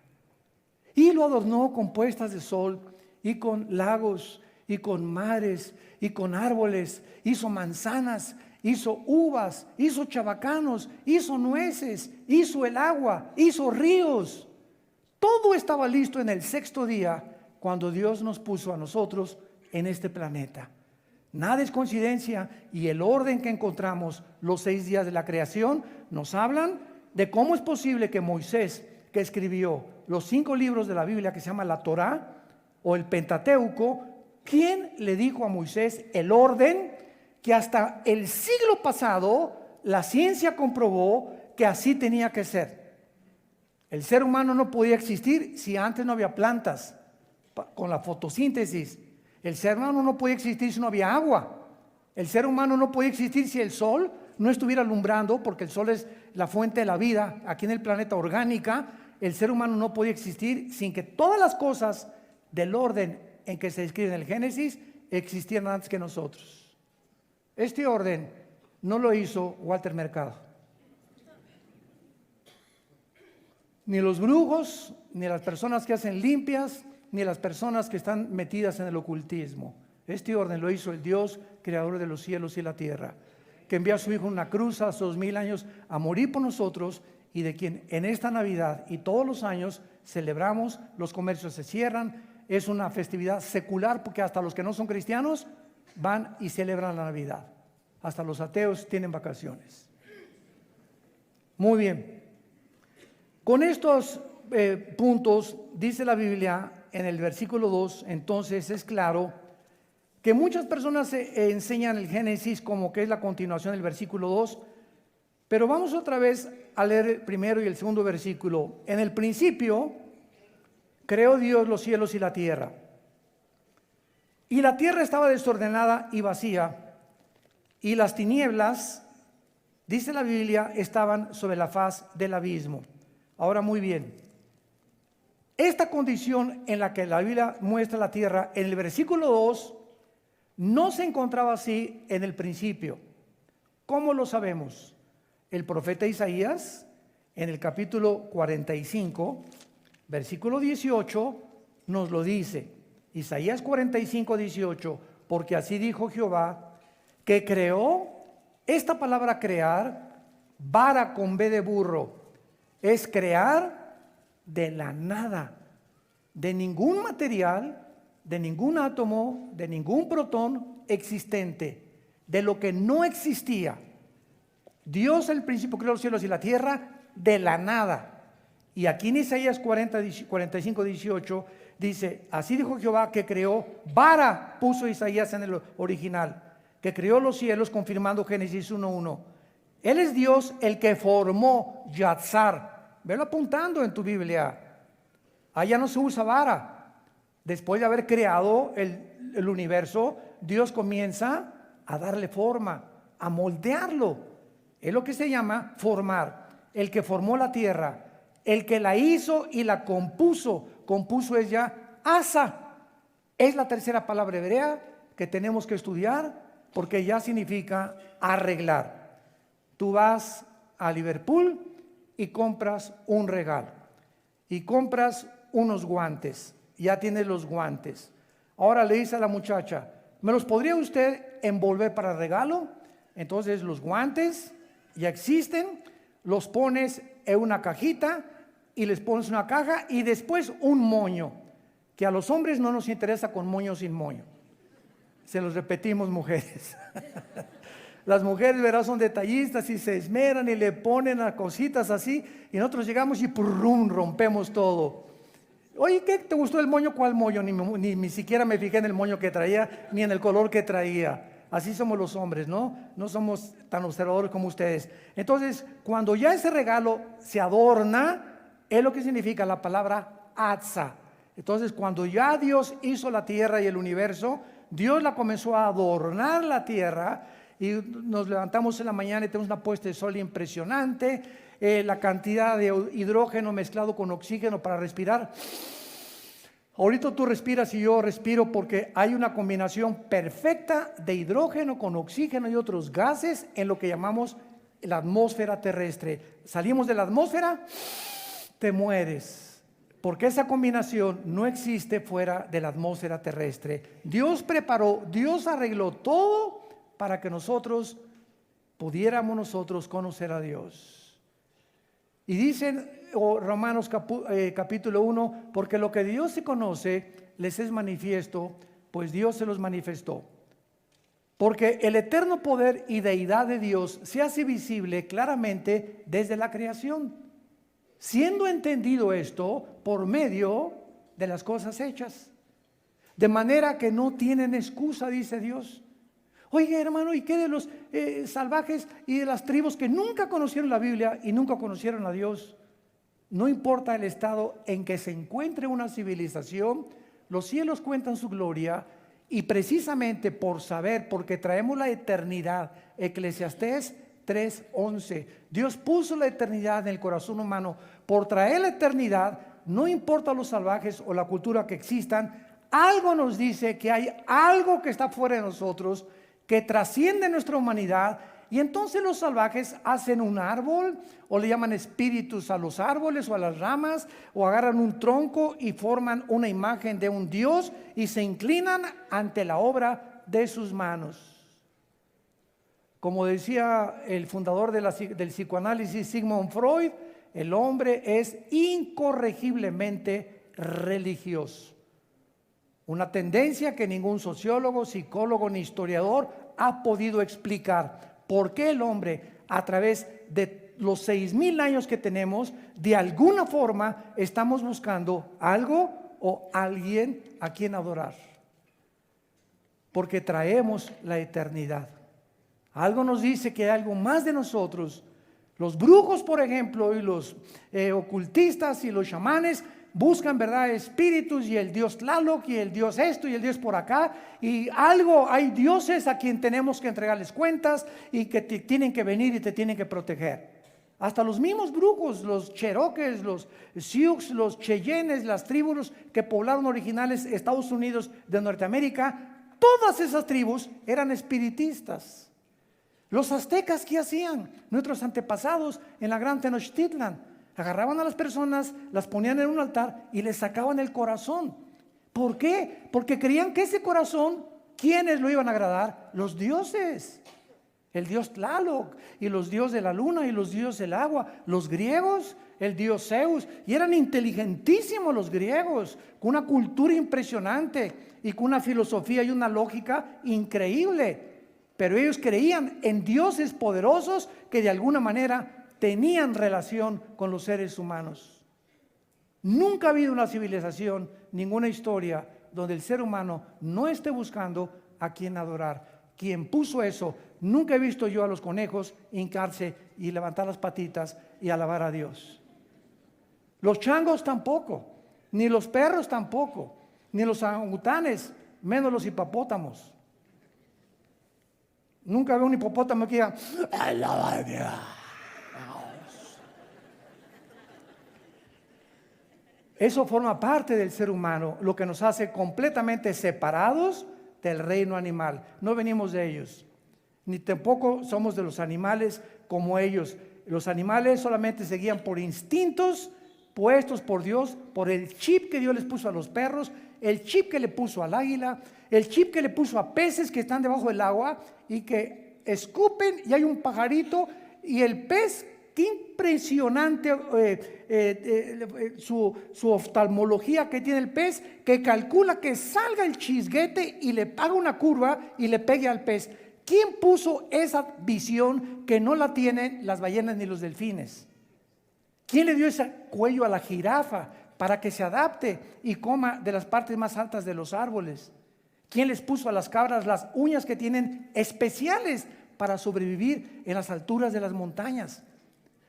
y lo adornó con puestas de sol y con lagos y con mares y con árboles. Hizo manzanas, hizo uvas, hizo chabacanos, hizo nueces, hizo el agua, hizo ríos. Todo estaba listo en el 6º día cuando Dios nos puso a nosotros en este planeta. Nada es coincidencia, y el orden que encontramos los 6 días de la creación nos hablan de cómo es posible que Moisés, que escribió los 5 libros de la Biblia que se llama la Torá o el Pentateuco, ¿quién le dijo a Moisés el orden que hasta el siglo pasado la ciencia comprobó que así tenía que ser? El ser humano no podía existir si antes no había plantas con la fotosíntesis. El ser humano no podía existir si no había agua. El ser humano no podía existir si el sol no estuviera alumbrando, porque el sol es la fuente de la vida aquí en el planeta orgánica. El ser humano no podía existir sin que todas las cosas del orden en que se describe en el Génesis existieran antes que nosotros. Este orden no lo hizo Walter Mercado, ni los brujos, ni las personas que hacen limpias, ni las personas que están metidas en el ocultismo. Este orden lo hizo el Dios creador de los cielos y la tierra, que envió a su Hijo en una cruz hace 2000 años a morir por nosotros, y de quien en esta Navidad y todos los años celebramos. Los comercios se cierran, es una festividad secular, porque hasta los que no son cristianos van y celebran la Navidad. Hasta los ateos tienen vacaciones. Muy bien. Con estos puntos, dice la Biblia en el versículo 2, entonces es claro que muchas personas enseñan el Génesis como que es la continuación del versículo 2, pero vamos otra vez a leer el primero y el segundo versículo. En el principio creó Dios los cielos y la tierra, y la tierra estaba desordenada y vacía, y las tinieblas, dice la Biblia, estaban sobre la faz del abismo. Ahora, muy bien, esta condición en la que la Biblia muestra la tierra en el versículo 2 no se encontraba así en el principio. ¿Cómo lo sabemos? El profeta Isaías, en el capítulo 45, versículo 18, nos lo dice. Isaías 45, 18, porque así dijo Jehová, que creó, esta palabra crear Vara con B de burro es crear de la nada, de ningún material, de ningún átomo, de ningún protón existente, de lo que no existía. Dios al principio creó los cielos y la tierra de la nada. Y aquí en Isaías 45, 18 dice, así dijo Jehová que creó, vara puso Isaías en el original, que creó los cielos, confirmando Génesis 1:1. Él es Dios el que formó Yatzar. Velo apuntando en tu Biblia. Allá no se usa vara. Después de haber creado el universo, Dios comienza a darle forma, a moldearlo. Es lo que se llama formar. El que formó la tierra, el que la hizo y la compuso. Compuso es ya asa. Es la tercera palabra hebrea que tenemos que estudiar porque ya significa arreglar. Tú vas a Liverpool y compras un regalo y compras unos guantes. Ya tienes los guantes. Ahora le dice a la muchacha, ¿me los podría usted envolver para regalo? Entonces los guantes ya existen, los pones en una cajita y les pones una caja y después un moño, que a los hombres no nos interesa con moño o sin moño. Se los repetimos, mujeres. Las mujeres, verás, son detallistas y se esmeran y le ponen a cositas así y nosotros llegamos y ¡prum!, rompemos todo. Oye, ¿qué te gustó el moño? ¿Cuál moño? Ni siquiera me fijé en el moño que traía ni en el color que traía. Así somos los hombres, ¿no? No somos tan observadores como ustedes. Entonces, cuando ya ese regalo se adorna, es lo que significa la palabra atza. Entonces, cuando ya Dios hizo la tierra y el universo, Dios la comenzó a adornar la tierra y nos levantamos en la mañana y tenemos una puesta de sol impresionante, la cantidad de hidrógeno mezclado con oxígeno para respirar. Ahorita tú respiras y yo respiro porque hay una combinación perfecta de hidrógeno con oxígeno y otros gases en lo que llamamos la atmósfera terrestre. Salimos de la atmósfera, te mueres, porque esa combinación no existe fuera de la atmósfera terrestre. Dios preparó, Dios arregló todo para que nosotros pudiéramos conocer a Dios. Y dicen Romanos capítulo 1, porque lo que Dios se conoce les es manifiesto, pues Dios se los manifestó. Porque el eterno poder y deidad de Dios se hace visible claramente desde la creación, siendo entendido esto por medio de las cosas hechas, de manera que no tienen excusa, dice Dios. Oiga, hermano, ¿y qué de los salvajes y de las tribus que nunca conocieron la Biblia y nunca conocieron a Dios? No importa el estado en que se encuentre una civilización, los cielos cuentan su gloria y precisamente por saber, porque traemos la eternidad, Eclesiastés 3:11, Dios puso la eternidad en el corazón humano. Por traer la eternidad, no importa los salvajes o la cultura que existan, algo nos dice que hay algo que está fuera de nosotros, que trasciende nuestra humanidad, y entonces los salvajes hacen un árbol o le llaman espíritus a los árboles o a las ramas, o agarran un tronco y forman una imagen de un Dios y se inclinan ante la obra de sus manos. Como decía el fundador del psicoanálisis, Sigmund Freud, el hombre es incorregiblemente religioso. Una tendencia que ningún sociólogo, psicólogo ni historiador ha podido explicar. ¿Por qué el hombre, a través de los 6,000 años que tenemos, de alguna forma estamos buscando algo o alguien a quien adorar? Porque traemos la eternidad. Algo nos dice que hay algo más de nosotros. Los brujos, por ejemplo, y los ocultistas y los chamanes buscan, ¿verdad?, espíritus y el dios Tlaloc y el dios esto y el dios por acá, y hay dioses a quien tenemos que entregarles cuentas y que tienen que venir y te tienen que proteger. Hasta los mismos brujos, los Cherokees, los Sioux, los Cheyennes, las tribus que poblaron originales Estados Unidos de Norteamérica, todas esas tribus eran espiritistas. Los aztecas, ¿qué hacían? Nuestros antepasados en la Gran Tenochtitlan agarraban a las personas, las ponían en un altar y les sacaban el corazón. ¿Por qué? Porque creían que ese corazón, ¿quiénes lo iban a agradar? Los dioses. el dios Tlaloc, y los dioses de la luna y los dioses del agua. Los griegos, el dios Zeus, y eran inteligentísimos los griegos, con una cultura impresionante y con una filosofía y una lógica increíble. Pero ellos creían en dioses poderosos que de alguna manera tenían relación con los seres humanos. Nunca ha habido una civilización, ninguna historia, donde el ser humano no esté buscando a quien adorar. Quien puso eso, nunca he visto yo a los conejos hincarse y levantar las patitas y alabar a Dios. Los changos tampoco, ni los perros tampoco, ni los orangutanes, menos los hipopótamos. Nunca veo un hipopótamo que diga, alaba a Dios. Eso forma parte del ser humano, lo que nos hace completamente separados del reino animal. No venimos de ellos, ni tampoco somos de los animales como ellos. Los animales solamente se guían por instintos puestos por Dios, por el chip que Dios les puso a los perros, el chip que le puso al águila, el chip que le puso a peces que están debajo del agua y que escupen y hay un pajarito y el pez. Qué impresionante su oftalmología que tiene el pez, que calcula que salga el chisguete y le haga una curva y le pegue al pez. ¿Quién puso esa visión que no la tienen las ballenas ni los delfines? ¿Quién le dio ese cuello a la jirafa para que se adapte y coma de las partes más altas de los árboles? ¿Quién les puso a las cabras las uñas que tienen especiales para sobrevivir en las alturas de las montañas?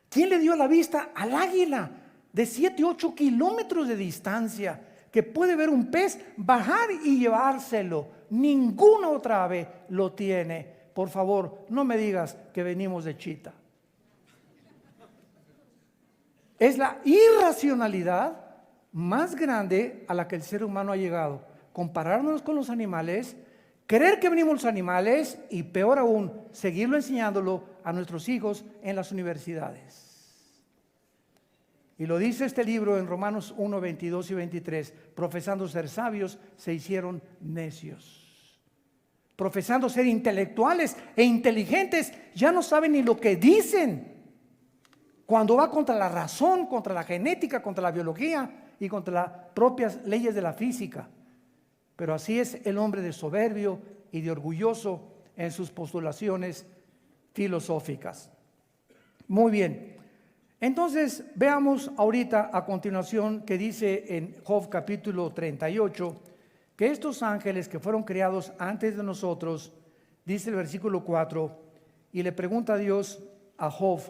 ¿Quién le dio la vista al águila de 7, 8 kilómetros de distancia, que puede ver un pez bajar y llevárselo? Ninguna otra ave lo tiene. Por favor, no me digas que venimos de chita. Es la irracionalidad más grande a la que el ser humano ha llegado. Compararnos con los animales, creer que venimos los animales y peor aún, seguirlo enseñándolo a nuestros hijos en las universidades. Y lo dice este libro en Romanos 1, 22 y 23. Profesando ser sabios, se hicieron necios. Profesando ser intelectuales e inteligentes, ya no saben ni lo que dicen. Cuando va contra la razón, contra la genética, contra la biología y contra las propias leyes de la física. Pero así es el hombre de soberbio y de orgulloso en sus postulaciones filosóficas. Muy bien. Entonces veamos ahorita a continuación que dice en Job capítulo 38 que estos ángeles que fueron creados antes de nosotros, dice el versículo 4, y le pregunta a Dios a Job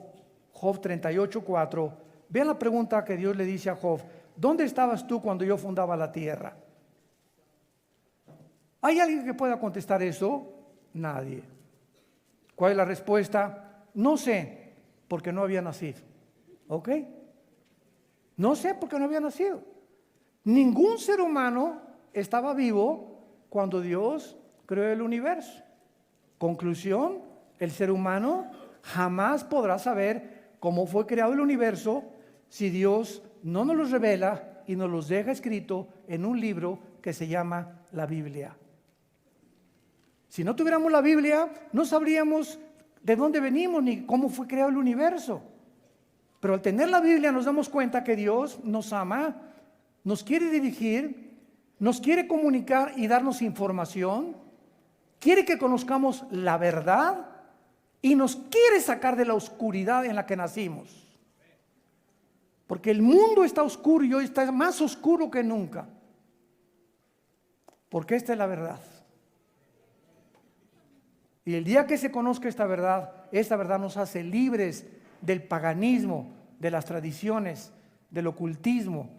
38, 4, vean la pregunta que Dios le dice a Job: ¿dónde estabas tú cuando yo fundaba la tierra? ¿Hay alguien que pueda contestar eso? Nadie. ¿Cuál es la respuesta? No sé, porque no había nacido. ¿Ok? No sé porque no había nacido. Ningún ser humano estaba vivo cuando Dios creó el universo. Conclusión, el ser humano jamás podrá saber cómo fue creado el universo si Dios no nos los revela y nos los deja escrito en un libro que se llama la Biblia. Si no tuviéramos la Biblia, no sabríamos de dónde venimos ni cómo fue creado el universo. Pero al tener la Biblia nos damos cuenta que Dios nos ama, nos quiere dirigir, nos quiere comunicar y darnos información, quiere que conozcamos la verdad y nos quiere sacar de la oscuridad en la que nacimos. Porque el mundo está oscuro y hoy está más oscuro que nunca. Porque esta es la verdad. Y el día que se conozca esta verdad nos hace libres del paganismo, de las tradiciones, del ocultismo,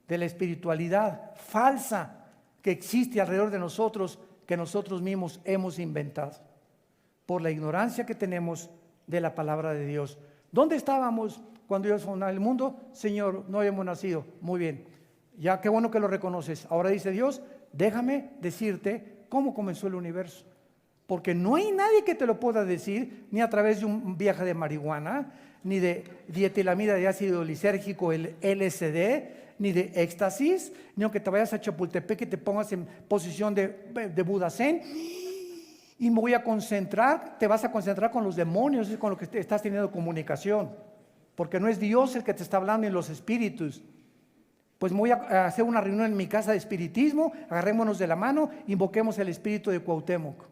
de la espiritualidad falsa que existe alrededor de nosotros, que nosotros mismos hemos inventado, por la ignorancia que tenemos de la palabra de Dios. ¿Dónde estábamos cuando Dios fundó el mundo? Señor, no habíamos nacido. Muy bien, ya qué bueno que lo reconoces. Ahora dice Dios, déjame decirte cómo comenzó el universo. Porque no hay nadie que te lo pueda decir, ni a través de un viaje de marihuana, ni de dietilamida de ácido lisérgico, el LSD, ni de éxtasis, ni aunque te vayas a Chapultepec y te pongas en posición de Buda Zen Y me voy a concentrar, te vas a concentrar con los demonios, es con lo que estás teniendo comunicación. Porque no es Dios el que te está hablando en los espíritus. Pues me voy a hacer una reunión en mi casa de espiritismo, agarrémonos de la mano, invoquemos el espíritu de Cuauhtémoc.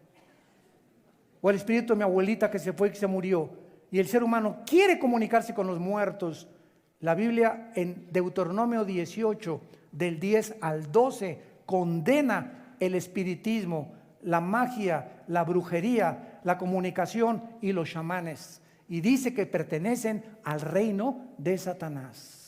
O el espíritu de mi abuelita que se fue y que se murió. Y el ser humano quiere comunicarse con los muertos. La Biblia en Deuteronomio 18, del 10 al 12, condena el espiritismo, la magia, la brujería, la comunicación y los chamanes. Y dice que pertenecen al reino de Satanás.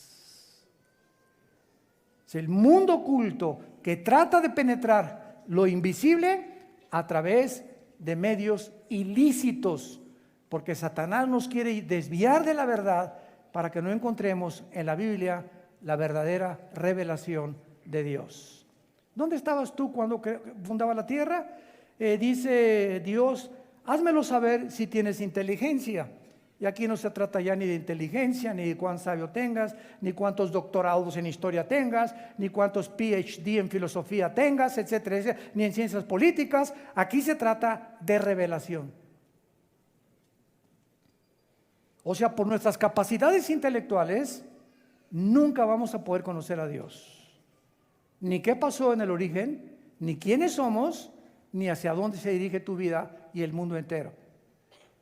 Es el mundo oculto que trata de penetrar lo invisible a través de medios ilícitos, porque Satanás nos quiere desviar de la verdad para que no encontremos en la Biblia la verdadera revelación de Dios. ¿Dónde estabas tú cuando fundaba la tierra? Dice Dios, házmelo saber si tienes inteligencia. Y aquí no se trata ya ni de inteligencia, ni de cuán sabio tengas, ni cuántos doctorados en historia tengas, ni cuántos PhD en filosofía tengas, etcétera, etcétera, ni en ciencias políticas. Aquí se trata de revelación. O sea, por nuestras capacidades intelectuales, nunca vamos a poder conocer a Dios. Ni qué pasó en el origen, ni quiénes somos, ni hacia dónde se dirige tu vida y el mundo entero.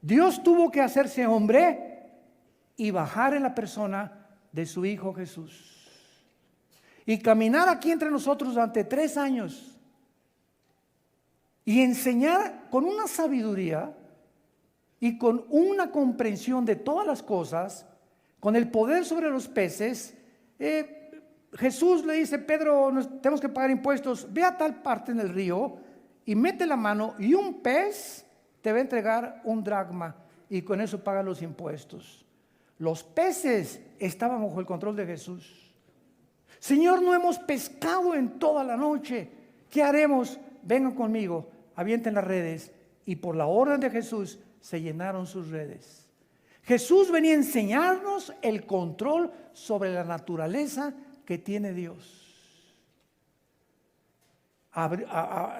Dios tuvo que hacerse hombre y bajar en la persona de su Hijo Jesús. Y caminar aquí entre nosotros durante 3 años. Y enseñar con una sabiduría y con una comprensión de todas las cosas, con el poder sobre los peces. Jesús le dice, Pedro, tenemos que pagar impuestos, ve a tal parte en el río y mete la mano y un pez te va a entregar un dracma y con eso paga los impuestos. Los peces estaban bajo el control de Jesús. Señor, no hemos pescado en toda la noche. ¿Qué haremos? Vengan conmigo, avienten las redes. Y por la orden de Jesús se llenaron sus redes. Jesús venía a enseñarnos el control sobre la naturaleza que tiene Dios.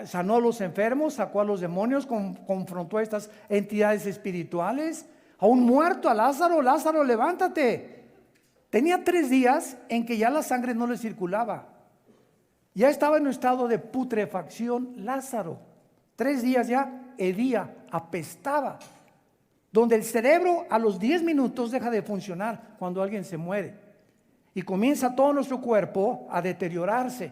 Sanó a los enfermos, sacó a los demonios, confrontó a estas entidades espirituales. A un muerto, a Lázaro, Lázaro, levántate. Tenía 3 días en que ya la sangre no le circulaba. Ya estaba en un estado de putrefacción Lázaro. 3 días ya hedía, apestaba. Donde el cerebro a los 10 minutos deja de funcionar cuando alguien se muere. Y comienza todo nuestro cuerpo a deteriorarse.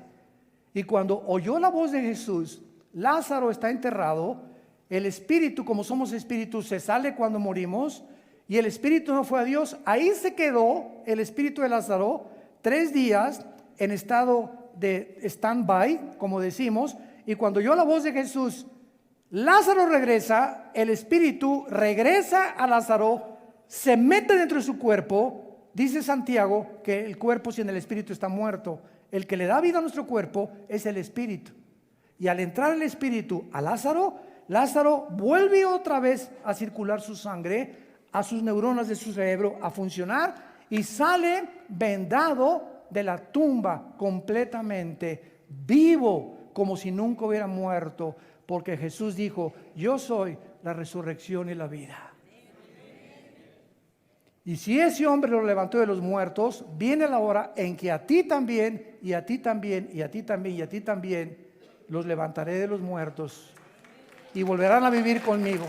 Y cuando oyó la voz de Jesús, Lázaro está enterrado, el espíritu, como somos espíritus, se sale cuando morimos, y el espíritu no fue a Dios. Ahí se quedó el espíritu de Lázaro 3 días en estado de stand-by, como decimos, y cuando oyó la voz de Jesús, Lázaro regresa, el espíritu regresa a Lázaro, se mete dentro de su cuerpo. Dice Santiago que el cuerpo sin el espíritu está muerto. El que le da vida a nuestro cuerpo es el espíritu. Y al entrar el espíritu a Lázaro, Lázaro vuelve otra vez a circular su sangre, a sus neuronas de su cerebro a funcionar y sale vendado de la tumba completamente vivo, como si nunca hubiera muerto, porque Jesús dijo, yo soy la resurrección y la vida. Y si ese hombre lo levantó de los muertos, viene la hora en que a ti también, y a ti también, y a ti también, y a ti también, los levantaré de los muertos y volverán a vivir conmigo.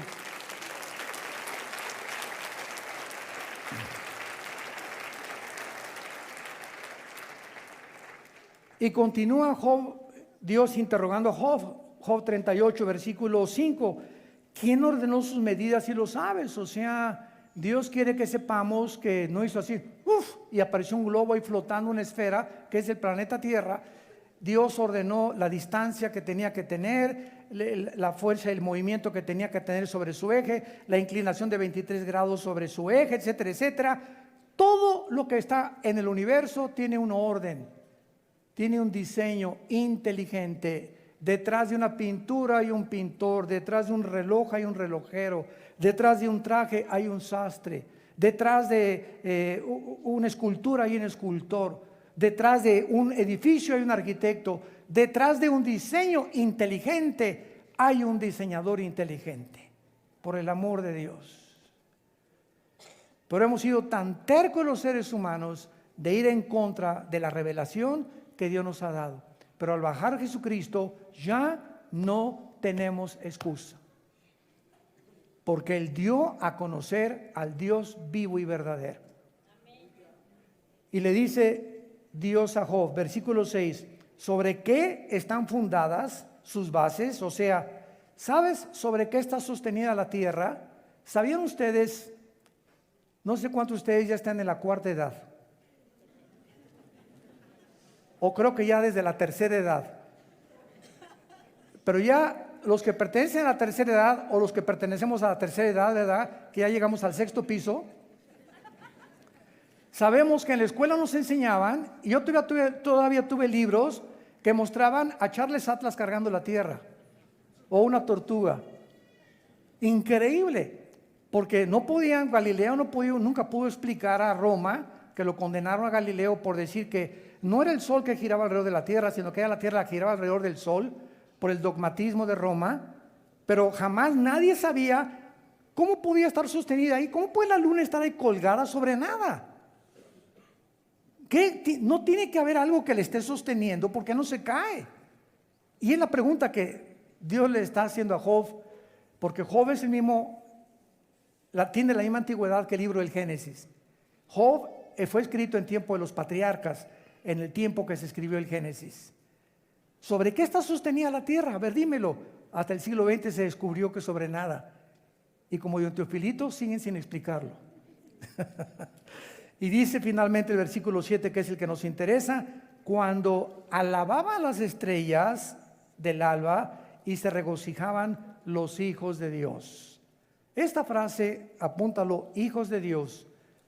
Y continúa Dios interrogando a Job 38, versículo 5. ¿Quién ordenó sus medidas y lo sabes? O sea, Dios quiere que sepamos que no hizo así, y apareció un globo ahí flotando, una esfera, que es el planeta Tierra. Dios ordenó la distancia que tenía que tener, la fuerza y el movimiento que tenía que tener sobre su eje, la inclinación de 23 grados sobre su eje, etcétera, etcétera. Todo lo que está en el universo tiene un orden, tiene un diseño inteligente. Detrás de una pintura hay un pintor, detrás de un reloj hay un relojero, detrás de un traje hay un sastre, detrás de una escultura hay un escultor, detrás de un edificio hay un arquitecto, detrás de un diseño inteligente hay un diseñador inteligente, por el amor de Dios. Pero hemos sido tan tercos los seres humanos de ir en contra de la revelación que Dios nos ha dado. Pero al bajar Jesucristo ya no tenemos excusa, porque Él dio a conocer al Dios vivo y verdadero. Y le dice Dios a Job, versículo 6, ¿sobre qué están fundadas sus bases? O sea, ¿sabes sobre qué está sostenida la tierra? ¿Sabían ustedes? No sé cuántos de ustedes ya están en la cuarta edad, o creo que ya desde la tercera edad, pero ya los que pertenecen a la tercera edad o los que pertenecemos a la tercera edad, ¿verdad? Que ya llegamos al sexto piso, sabemos que en la escuela nos enseñaban, y yo todavía tuve libros que mostraban a Charles Atlas cargando la tierra, o una tortuga. Increíble, porque no podían, Galileo nunca pudo explicar a Roma, que lo condenaron a Galileo por decir que no era el sol que giraba alrededor de la tierra, sino que era la tierra que giraba alrededor del sol, por el dogmatismo de Roma. Pero jamás nadie sabía cómo podía estar sostenida ahí, cómo puede la luna estar ahí colgada sobre nada. No tiene que haber algo que le esté sosteniendo, porque no se cae. Y es la pregunta que Dios le está haciendo a Job, porque Job es el mismo, tiene la misma antigüedad que el libro del Génesis. Job fue escrito en tiempo de los patriarcas, en el tiempo que se escribió el Génesis. ¿Sobre qué está sostenida la tierra? A ver, dímelo. Hasta el siglo XX se descubrió que sobre nada. Y como Don Teofilito, siguen sin explicarlo. Y dice finalmente el versículo 7, que es el que nos interesa: cuando alababan las estrellas del alba y se regocijaban los hijos de Dios. Esta frase, apúntalo, hijos de Dios,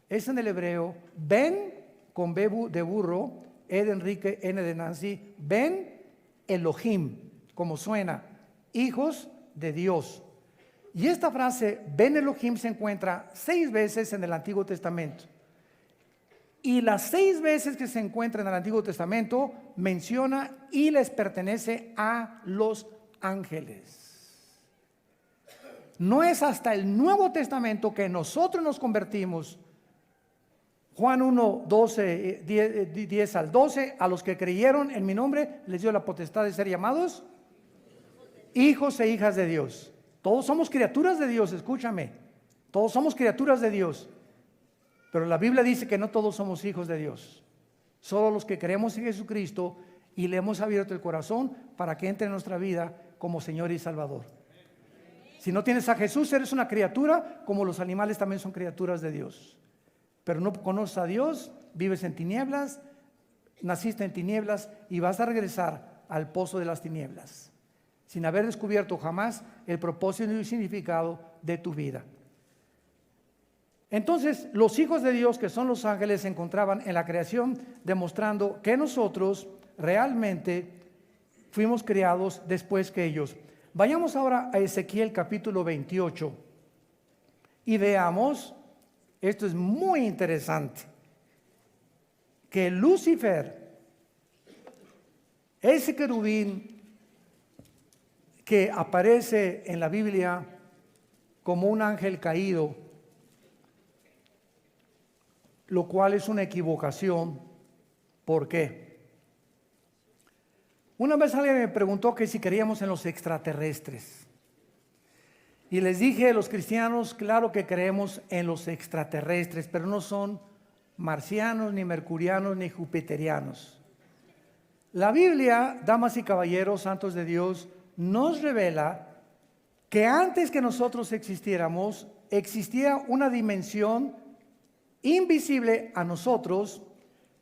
es en el hebreo Ben, con B de burro, E de Enrique, N de Nancy, Ben Elohim, como suena, hijos de Dios. Y esta frase Ben Elohim se encuentra 6 veces en el Antiguo Testamento. Y las 6 veces que se encuentra en el Antiguo Testamento menciona y les pertenece a los ángeles. No es hasta el Nuevo Testamento que nosotros nos convertimos. Juan 1, 12, 10 al 12, a los que creyeron en mi nombre les dio la potestad de ser llamados hijos e hijas de Dios. Todos somos criaturas de Dios, escúchame. Todos somos criaturas de Dios. Pero la Biblia dice que no todos somos hijos de Dios. Solo los que creemos en Jesucristo y le hemos abierto el corazón para que entre en nuestra vida como Señor y Salvador. Si no tienes a Jesús, eres una criatura, como los animales también son criaturas de Dios. Pero no conoces a Dios, vives en tinieblas, naciste en tinieblas y vas a regresar al pozo de las tinieblas, sin haber descubierto jamás el propósito y el significado de tu vida. Entonces, los hijos de Dios, que son los ángeles, se encontraban en la creación, demostrando que nosotros realmente fuimos creados después que ellos. Vayamos ahora a Ezequiel capítulo 28 y veamos, esto es muy interesante, que Lucifer, ese querubín que aparece en la Biblia como un ángel caído, lo cual es una equivocación. ¿Por qué? Una vez alguien me preguntó que si creíamos en los extraterrestres. Y les dije a los cristianos, claro que creemos en los extraterrestres, pero no son marcianos, ni mercurianos, ni jupiterianos. La Biblia, damas y caballeros, santos de Dios, nos revela que antes que nosotros existiéramos, existía una dimensión invisible a nosotros,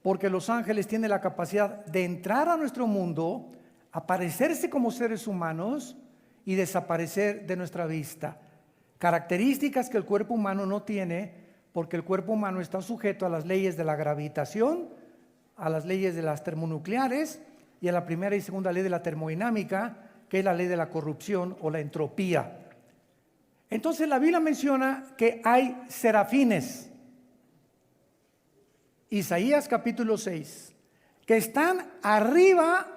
porque los ángeles tienen la capacidad de entrar a nuestro mundo, aparecerse como seres humanos y desaparecer de nuestra vista. Características que el cuerpo humano no tiene, porque el cuerpo humano está sujeto a las leyes de la gravitación, a las leyes de las termonucleares y a la primera y segunda ley de la termodinámica, que es la ley de la corrupción o la entropía. Entonces la Biblia menciona que hay serafines, Isaías capítulo 6, que están arriba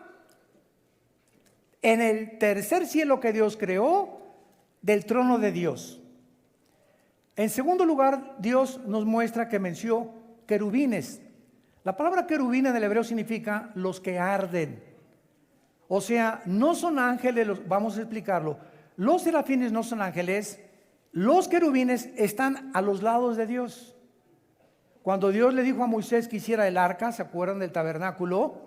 en el tercer cielo que Dios creó, del trono de Dios. En segundo lugar, Dios nos muestra que mencionó querubines. La palabra querubín en el hebreo significa los que arden. O sea, no son ángeles, vamos a explicarlo. Los serafines no son ángeles, los querubines están a los lados de Dios. Cuando Dios le dijo a Moisés que hiciera el arca, ¿se acuerdan del tabernáculo?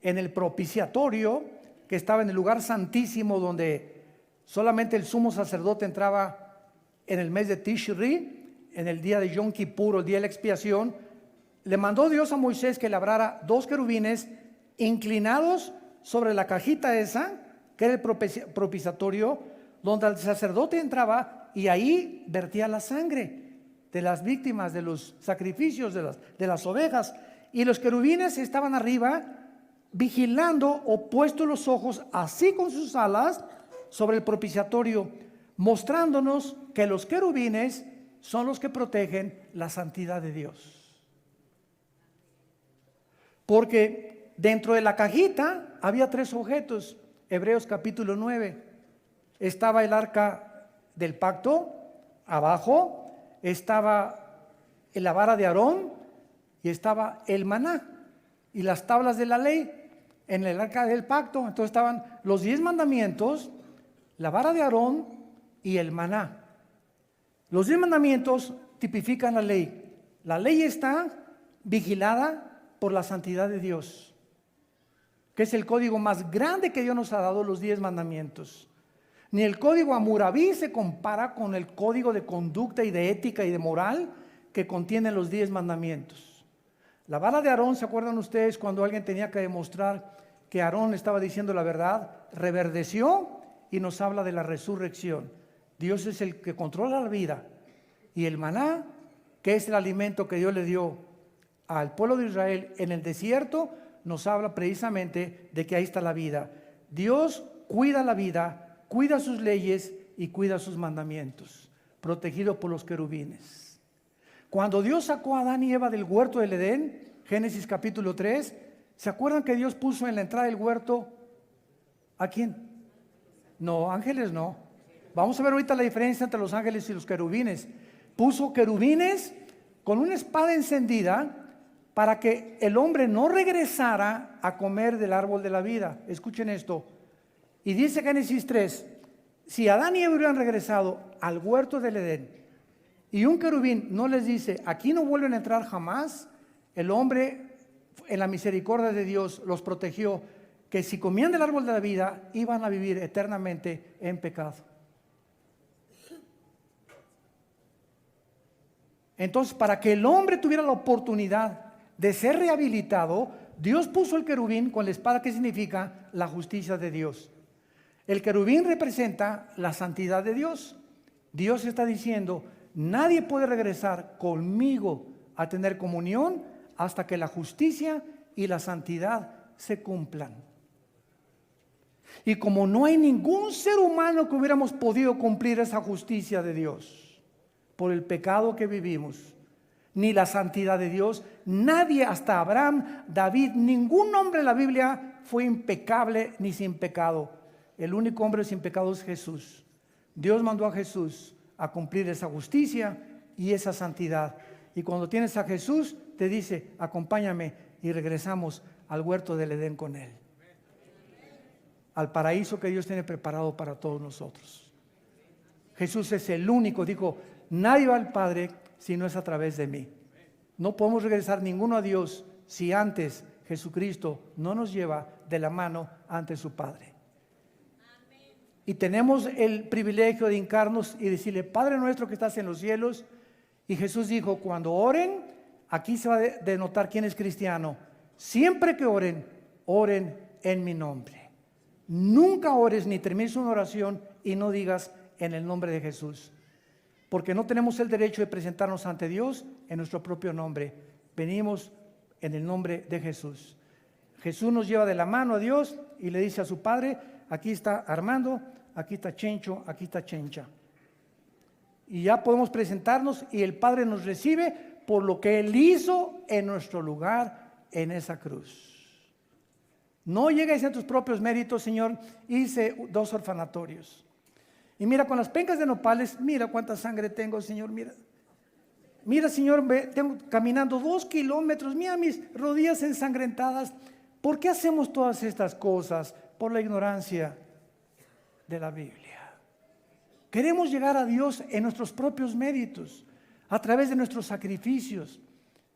En el propiciatorio, que estaba en el lugar santísimo donde solamente el sumo sacerdote entraba en el mes de Tishri, en el día de Yom Kippur, el día de la expiación, le mandó Dios a Moisés que labrara 2 querubines inclinados sobre la cajita esa, que era el propiciatorio, donde el sacerdote entraba y ahí vertía la sangre de las víctimas, de los sacrificios, de las ovejas. Y los querubines estaban arriba vigilando o puestos los ojos así con sus alas sobre el propiciatorio, mostrándonos que los querubines son los que protegen la santidad de Dios. Porque dentro de la cajita había 3 objetos. Hebreos capítulo 9. Estaba el arca del pacto, abajo estaba la vara de Aarón y estaba el maná y las tablas de la ley en el arca del pacto. Entonces estaban los 10 mandamientos, la vara de Aarón y el maná. Los 10 mandamientos tipifican la ley. La ley está vigilada por la santidad de Dios, que es el código más grande que Dios nos ha dado, los 10 mandamientos. Ni el código Hammurabi se compara con el código de conducta y de ética y de moral que contienen los 10 mandamientos. La vara de Aarón, ¿se acuerdan ustedes cuando alguien tenía que demostrar que Aarón estaba diciendo la verdad? Reverdeció y nos habla de la resurrección. Dios es el que controla la vida. Y el maná, que es el alimento que Dios le dio al pueblo de Israel en el desierto, nos habla precisamente de que ahí está la vida. Dios cuida la vida, cuida sus leyes y cuida sus mandamientos, protegido por los querubines. Cuando Dios sacó a Adán y Eva del huerto del Edén, Génesis capítulo 3, ¿se acuerdan que Dios puso en la entrada del huerto a quién? No, ángeles no. Vamos a ver ahorita la diferencia entre los ángeles y los querubines. Puso querubines con una espada encendida para que el hombre no regresara a comer del árbol de la vida. Escuchen esto. Y dice Génesis 3, si Adán y Eva hubieran regresado al huerto del Edén y un querubín no les dice, aquí no vuelven a entrar jamás, el hombre en la misericordia de Dios los protegió, que si comían del árbol de la vida iban a vivir eternamente en pecado. Entonces, para que el hombre tuviera la oportunidad de ser rehabilitado, Dios puso el querubín con la espada, que significa la justicia de Dios. El querubín representa la santidad de Dios. Dios está diciendo, nadie puede regresar conmigo a tener comunión hasta que la justicia y la santidad se cumplan. Y como no hay ningún ser humano que hubiéramos podido cumplir esa justicia de Dios por el pecado que vivimos, ni la santidad de Dios, nadie, hasta Abraham, David, ningún hombre en la Biblia fue impecable ni sin pecado. El único hombre sin pecado es Jesús. Dios mandó a Jesús a cumplir esa justicia y esa santidad. Y cuando tienes a Jesús, te dice, acompáñame, y regresamos al huerto del Edén con Él. Al paraíso que Dios tiene preparado para todos nosotros. Jesús es el único, dijo, nadie va al Padre si no es a través de mí. No podemos regresar ninguno a Dios si antes Jesucristo no nos lleva de la mano ante su Padre. Y tenemos el privilegio de hincarnos y decirle, Padre nuestro que estás en los cielos. Y Jesús dijo, cuando oren, aquí se va a denotar quién es cristiano. Siempre que oren, oren en mi nombre. Nunca ores ni termines una oración y no digas en el nombre de Jesús. Porque no tenemos el derecho de presentarnos ante Dios en nuestro propio nombre. Venimos en el nombre de Jesús. Jesús nos lleva de la mano a Dios y le dice a su Padre, aquí está Armando, aquí está Chencho, aquí está Chencha. Y ya podemos presentarnos y el Padre nos recibe por lo que Él hizo en nuestro lugar en esa cruz. No llegues a tus propios méritos, Señor. Hice 2 orfanatorios. Y mira, con las pencas de nopales, mira cuánta sangre tengo, Señor, mira. Mira, Señor, tengo caminando 2 kilómetros, mira mis rodillas ensangrentadas. ¿Por qué hacemos todas estas cosas? Por la ignorancia de la Biblia. Queremos llegar a Dios en nuestros propios méritos, a través de nuestros sacrificios,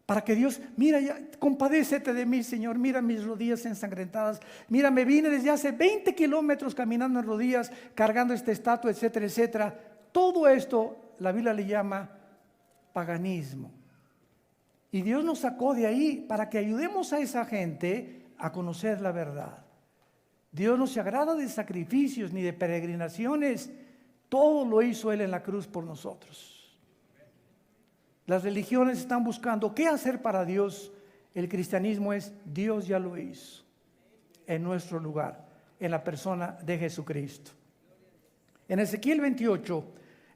para que Dios, mira, ya, compadécete de mí, Señor, mira mis rodillas ensangrentadas, mira, me vine desde hace 20 kilómetros caminando en rodillas, cargando esta estatua, etcétera, etcétera. Todo esto la Biblia le llama paganismo. Y Dios nos sacó de ahí para que ayudemos a esa gente a conocer la verdad. Dios no se agrada de sacrificios ni de peregrinaciones. Todo lo hizo Él en la cruz por nosotros. Las religiones están buscando qué hacer para Dios. El cristianismo es Dios ya lo hizo en nuestro lugar, en la persona de Jesucristo. En Ezequiel 28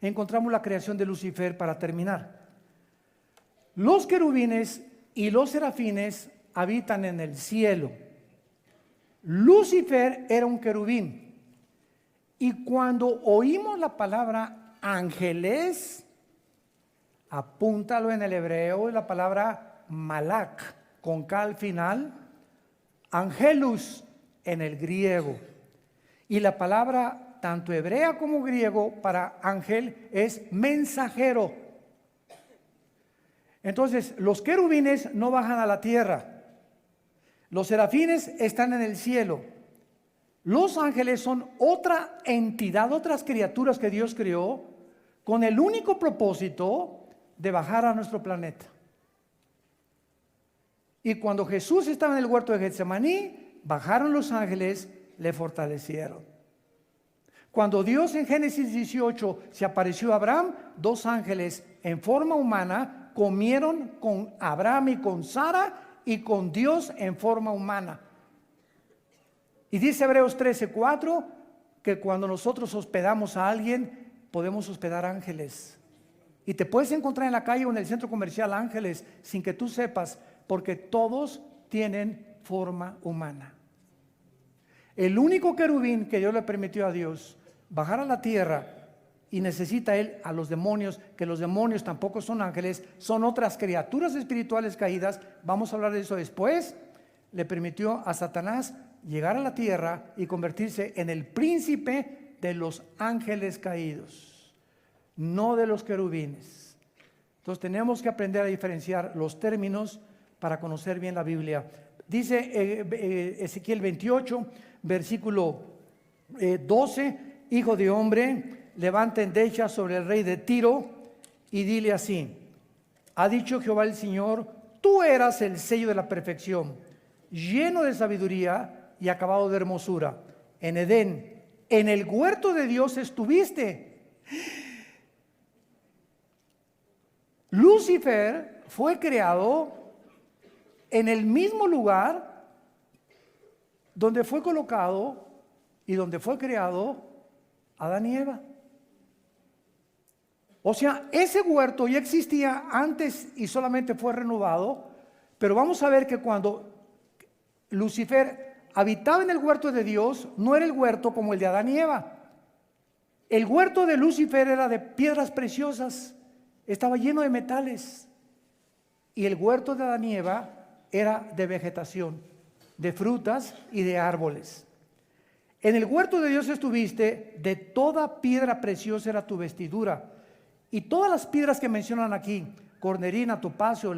encontramos la creación de Lucifer para terminar. Los querubines y los serafines habitan en el cielo. Lucifer era un querubín. Y cuando oímos la palabra ángeles, apúntalo en el hebreo, la palabra malak, con K al final, angelus en el griego. Y la palabra tanto hebrea como griego para ángel es mensajero. Entonces, los querubines no bajan a la tierra. Los serafines están en el cielo. Los ángeles son otra entidad, otras criaturas que Dios creó con el único propósito de bajar a nuestro planeta. Y cuando Jesús estaba en el huerto de Getsemaní, bajaron los ángeles, le fortalecieron. Cuando Dios en Génesis 18 se apareció a Abraham, 2 ángeles en forma humana comieron con Abraham y con Sara y con Dios en forma humana. Y dice Hebreos 13:4 que cuando nosotros hospedamos a alguien, podemos hospedar ángeles. Y te puedes encontrar en la calle o en el centro comercial ángeles sin que tú sepas, porque todos tienen forma humana. El único querubín que Dios le permitió a Dios bajar a la tierra, y necesita él a los demonios, que los demonios tampoco son ángeles, son otras criaturas espirituales caídas, vamos a hablar de eso después. Le permitió a Satanás llegar a la tierra y convertirse en el príncipe de los ángeles caídos, no de los querubines. Entonces tenemos que aprender a diferenciar los términos para conocer bien la Biblia. Dice Ezequiel 28, versículo 12, hijo de hombre, levanta endecha sobre el rey de Tiro y dile así: ha dicho Jehová el Señor, tú eras el sello de la perfección, lleno de sabiduría y acabado de hermosura. En Edén, en el huerto de Dios estuviste. Lucifer fue creado en el mismo lugar donde fue colocado y donde fue creado Adán y Eva. O sea, ese huerto ya existía antes y solamente fue renovado, pero vamos a ver que cuando Lucifer habitaba en el huerto de Dios, no era el huerto como el de Adán y Eva. El huerto de Lucifer era de piedras preciosas, estaba lleno de metales, y el huerto de Adán y Eva era de vegetación, de frutas y de árboles. En el huerto de Dios estuviste, de toda piedra preciosa era tu vestidura. Y todas las piedras que mencionan aquí, cornerina, topacio,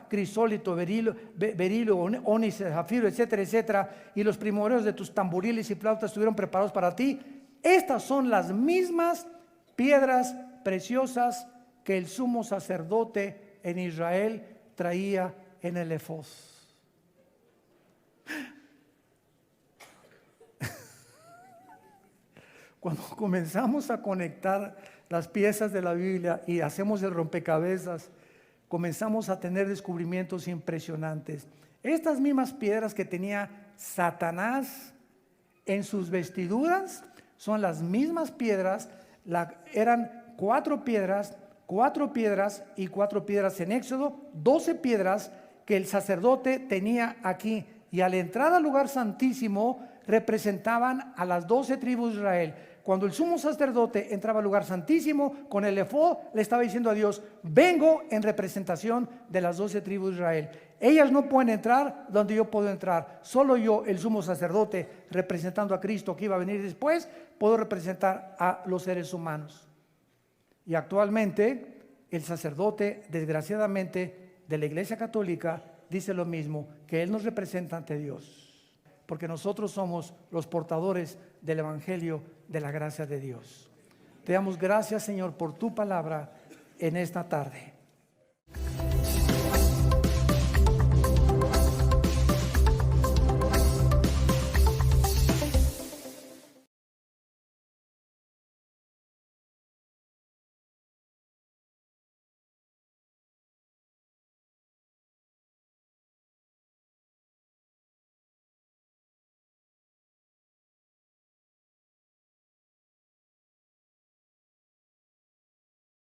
crisólito, berilo, ónice, zafiro, etcétera, etcétera, y los primordios de tus tamboriles y flautas estuvieron preparados para ti. Estas son las mismas piedras preciosas que el sumo sacerdote en Israel traía en el efod. Cuando comenzamos a conectar las piezas de la Biblia y hacemos el rompecabezas, comenzamos a tener descubrimientos impresionantes. Estas mismas piedras que tenía Satanás en sus vestiduras son las mismas piedras, eran 4 piedras y 4 piedras en Éxodo, 12 piedras que el sacerdote tenía aquí. y al entrar al lugar santísimo representaban a las 12 tribus de Israel. Cuando el sumo sacerdote entraba al lugar santísimo con el efod, le estaba diciendo a Dios: vengo en representación de las 12 tribus de Israel. Ellas no pueden entrar donde yo puedo entrar. Solo yo, el sumo sacerdote, representando a Cristo que iba a venir después, puedo representar a los seres humanos. Y actualmente el sacerdote, desgraciadamente, de la Iglesia Católica dice lo mismo, que él nos representa ante Dios, porque nosotros somos los portadores del Evangelio de la gracia de Dios. Te damos gracias, Señor, por tu palabra en esta tarde.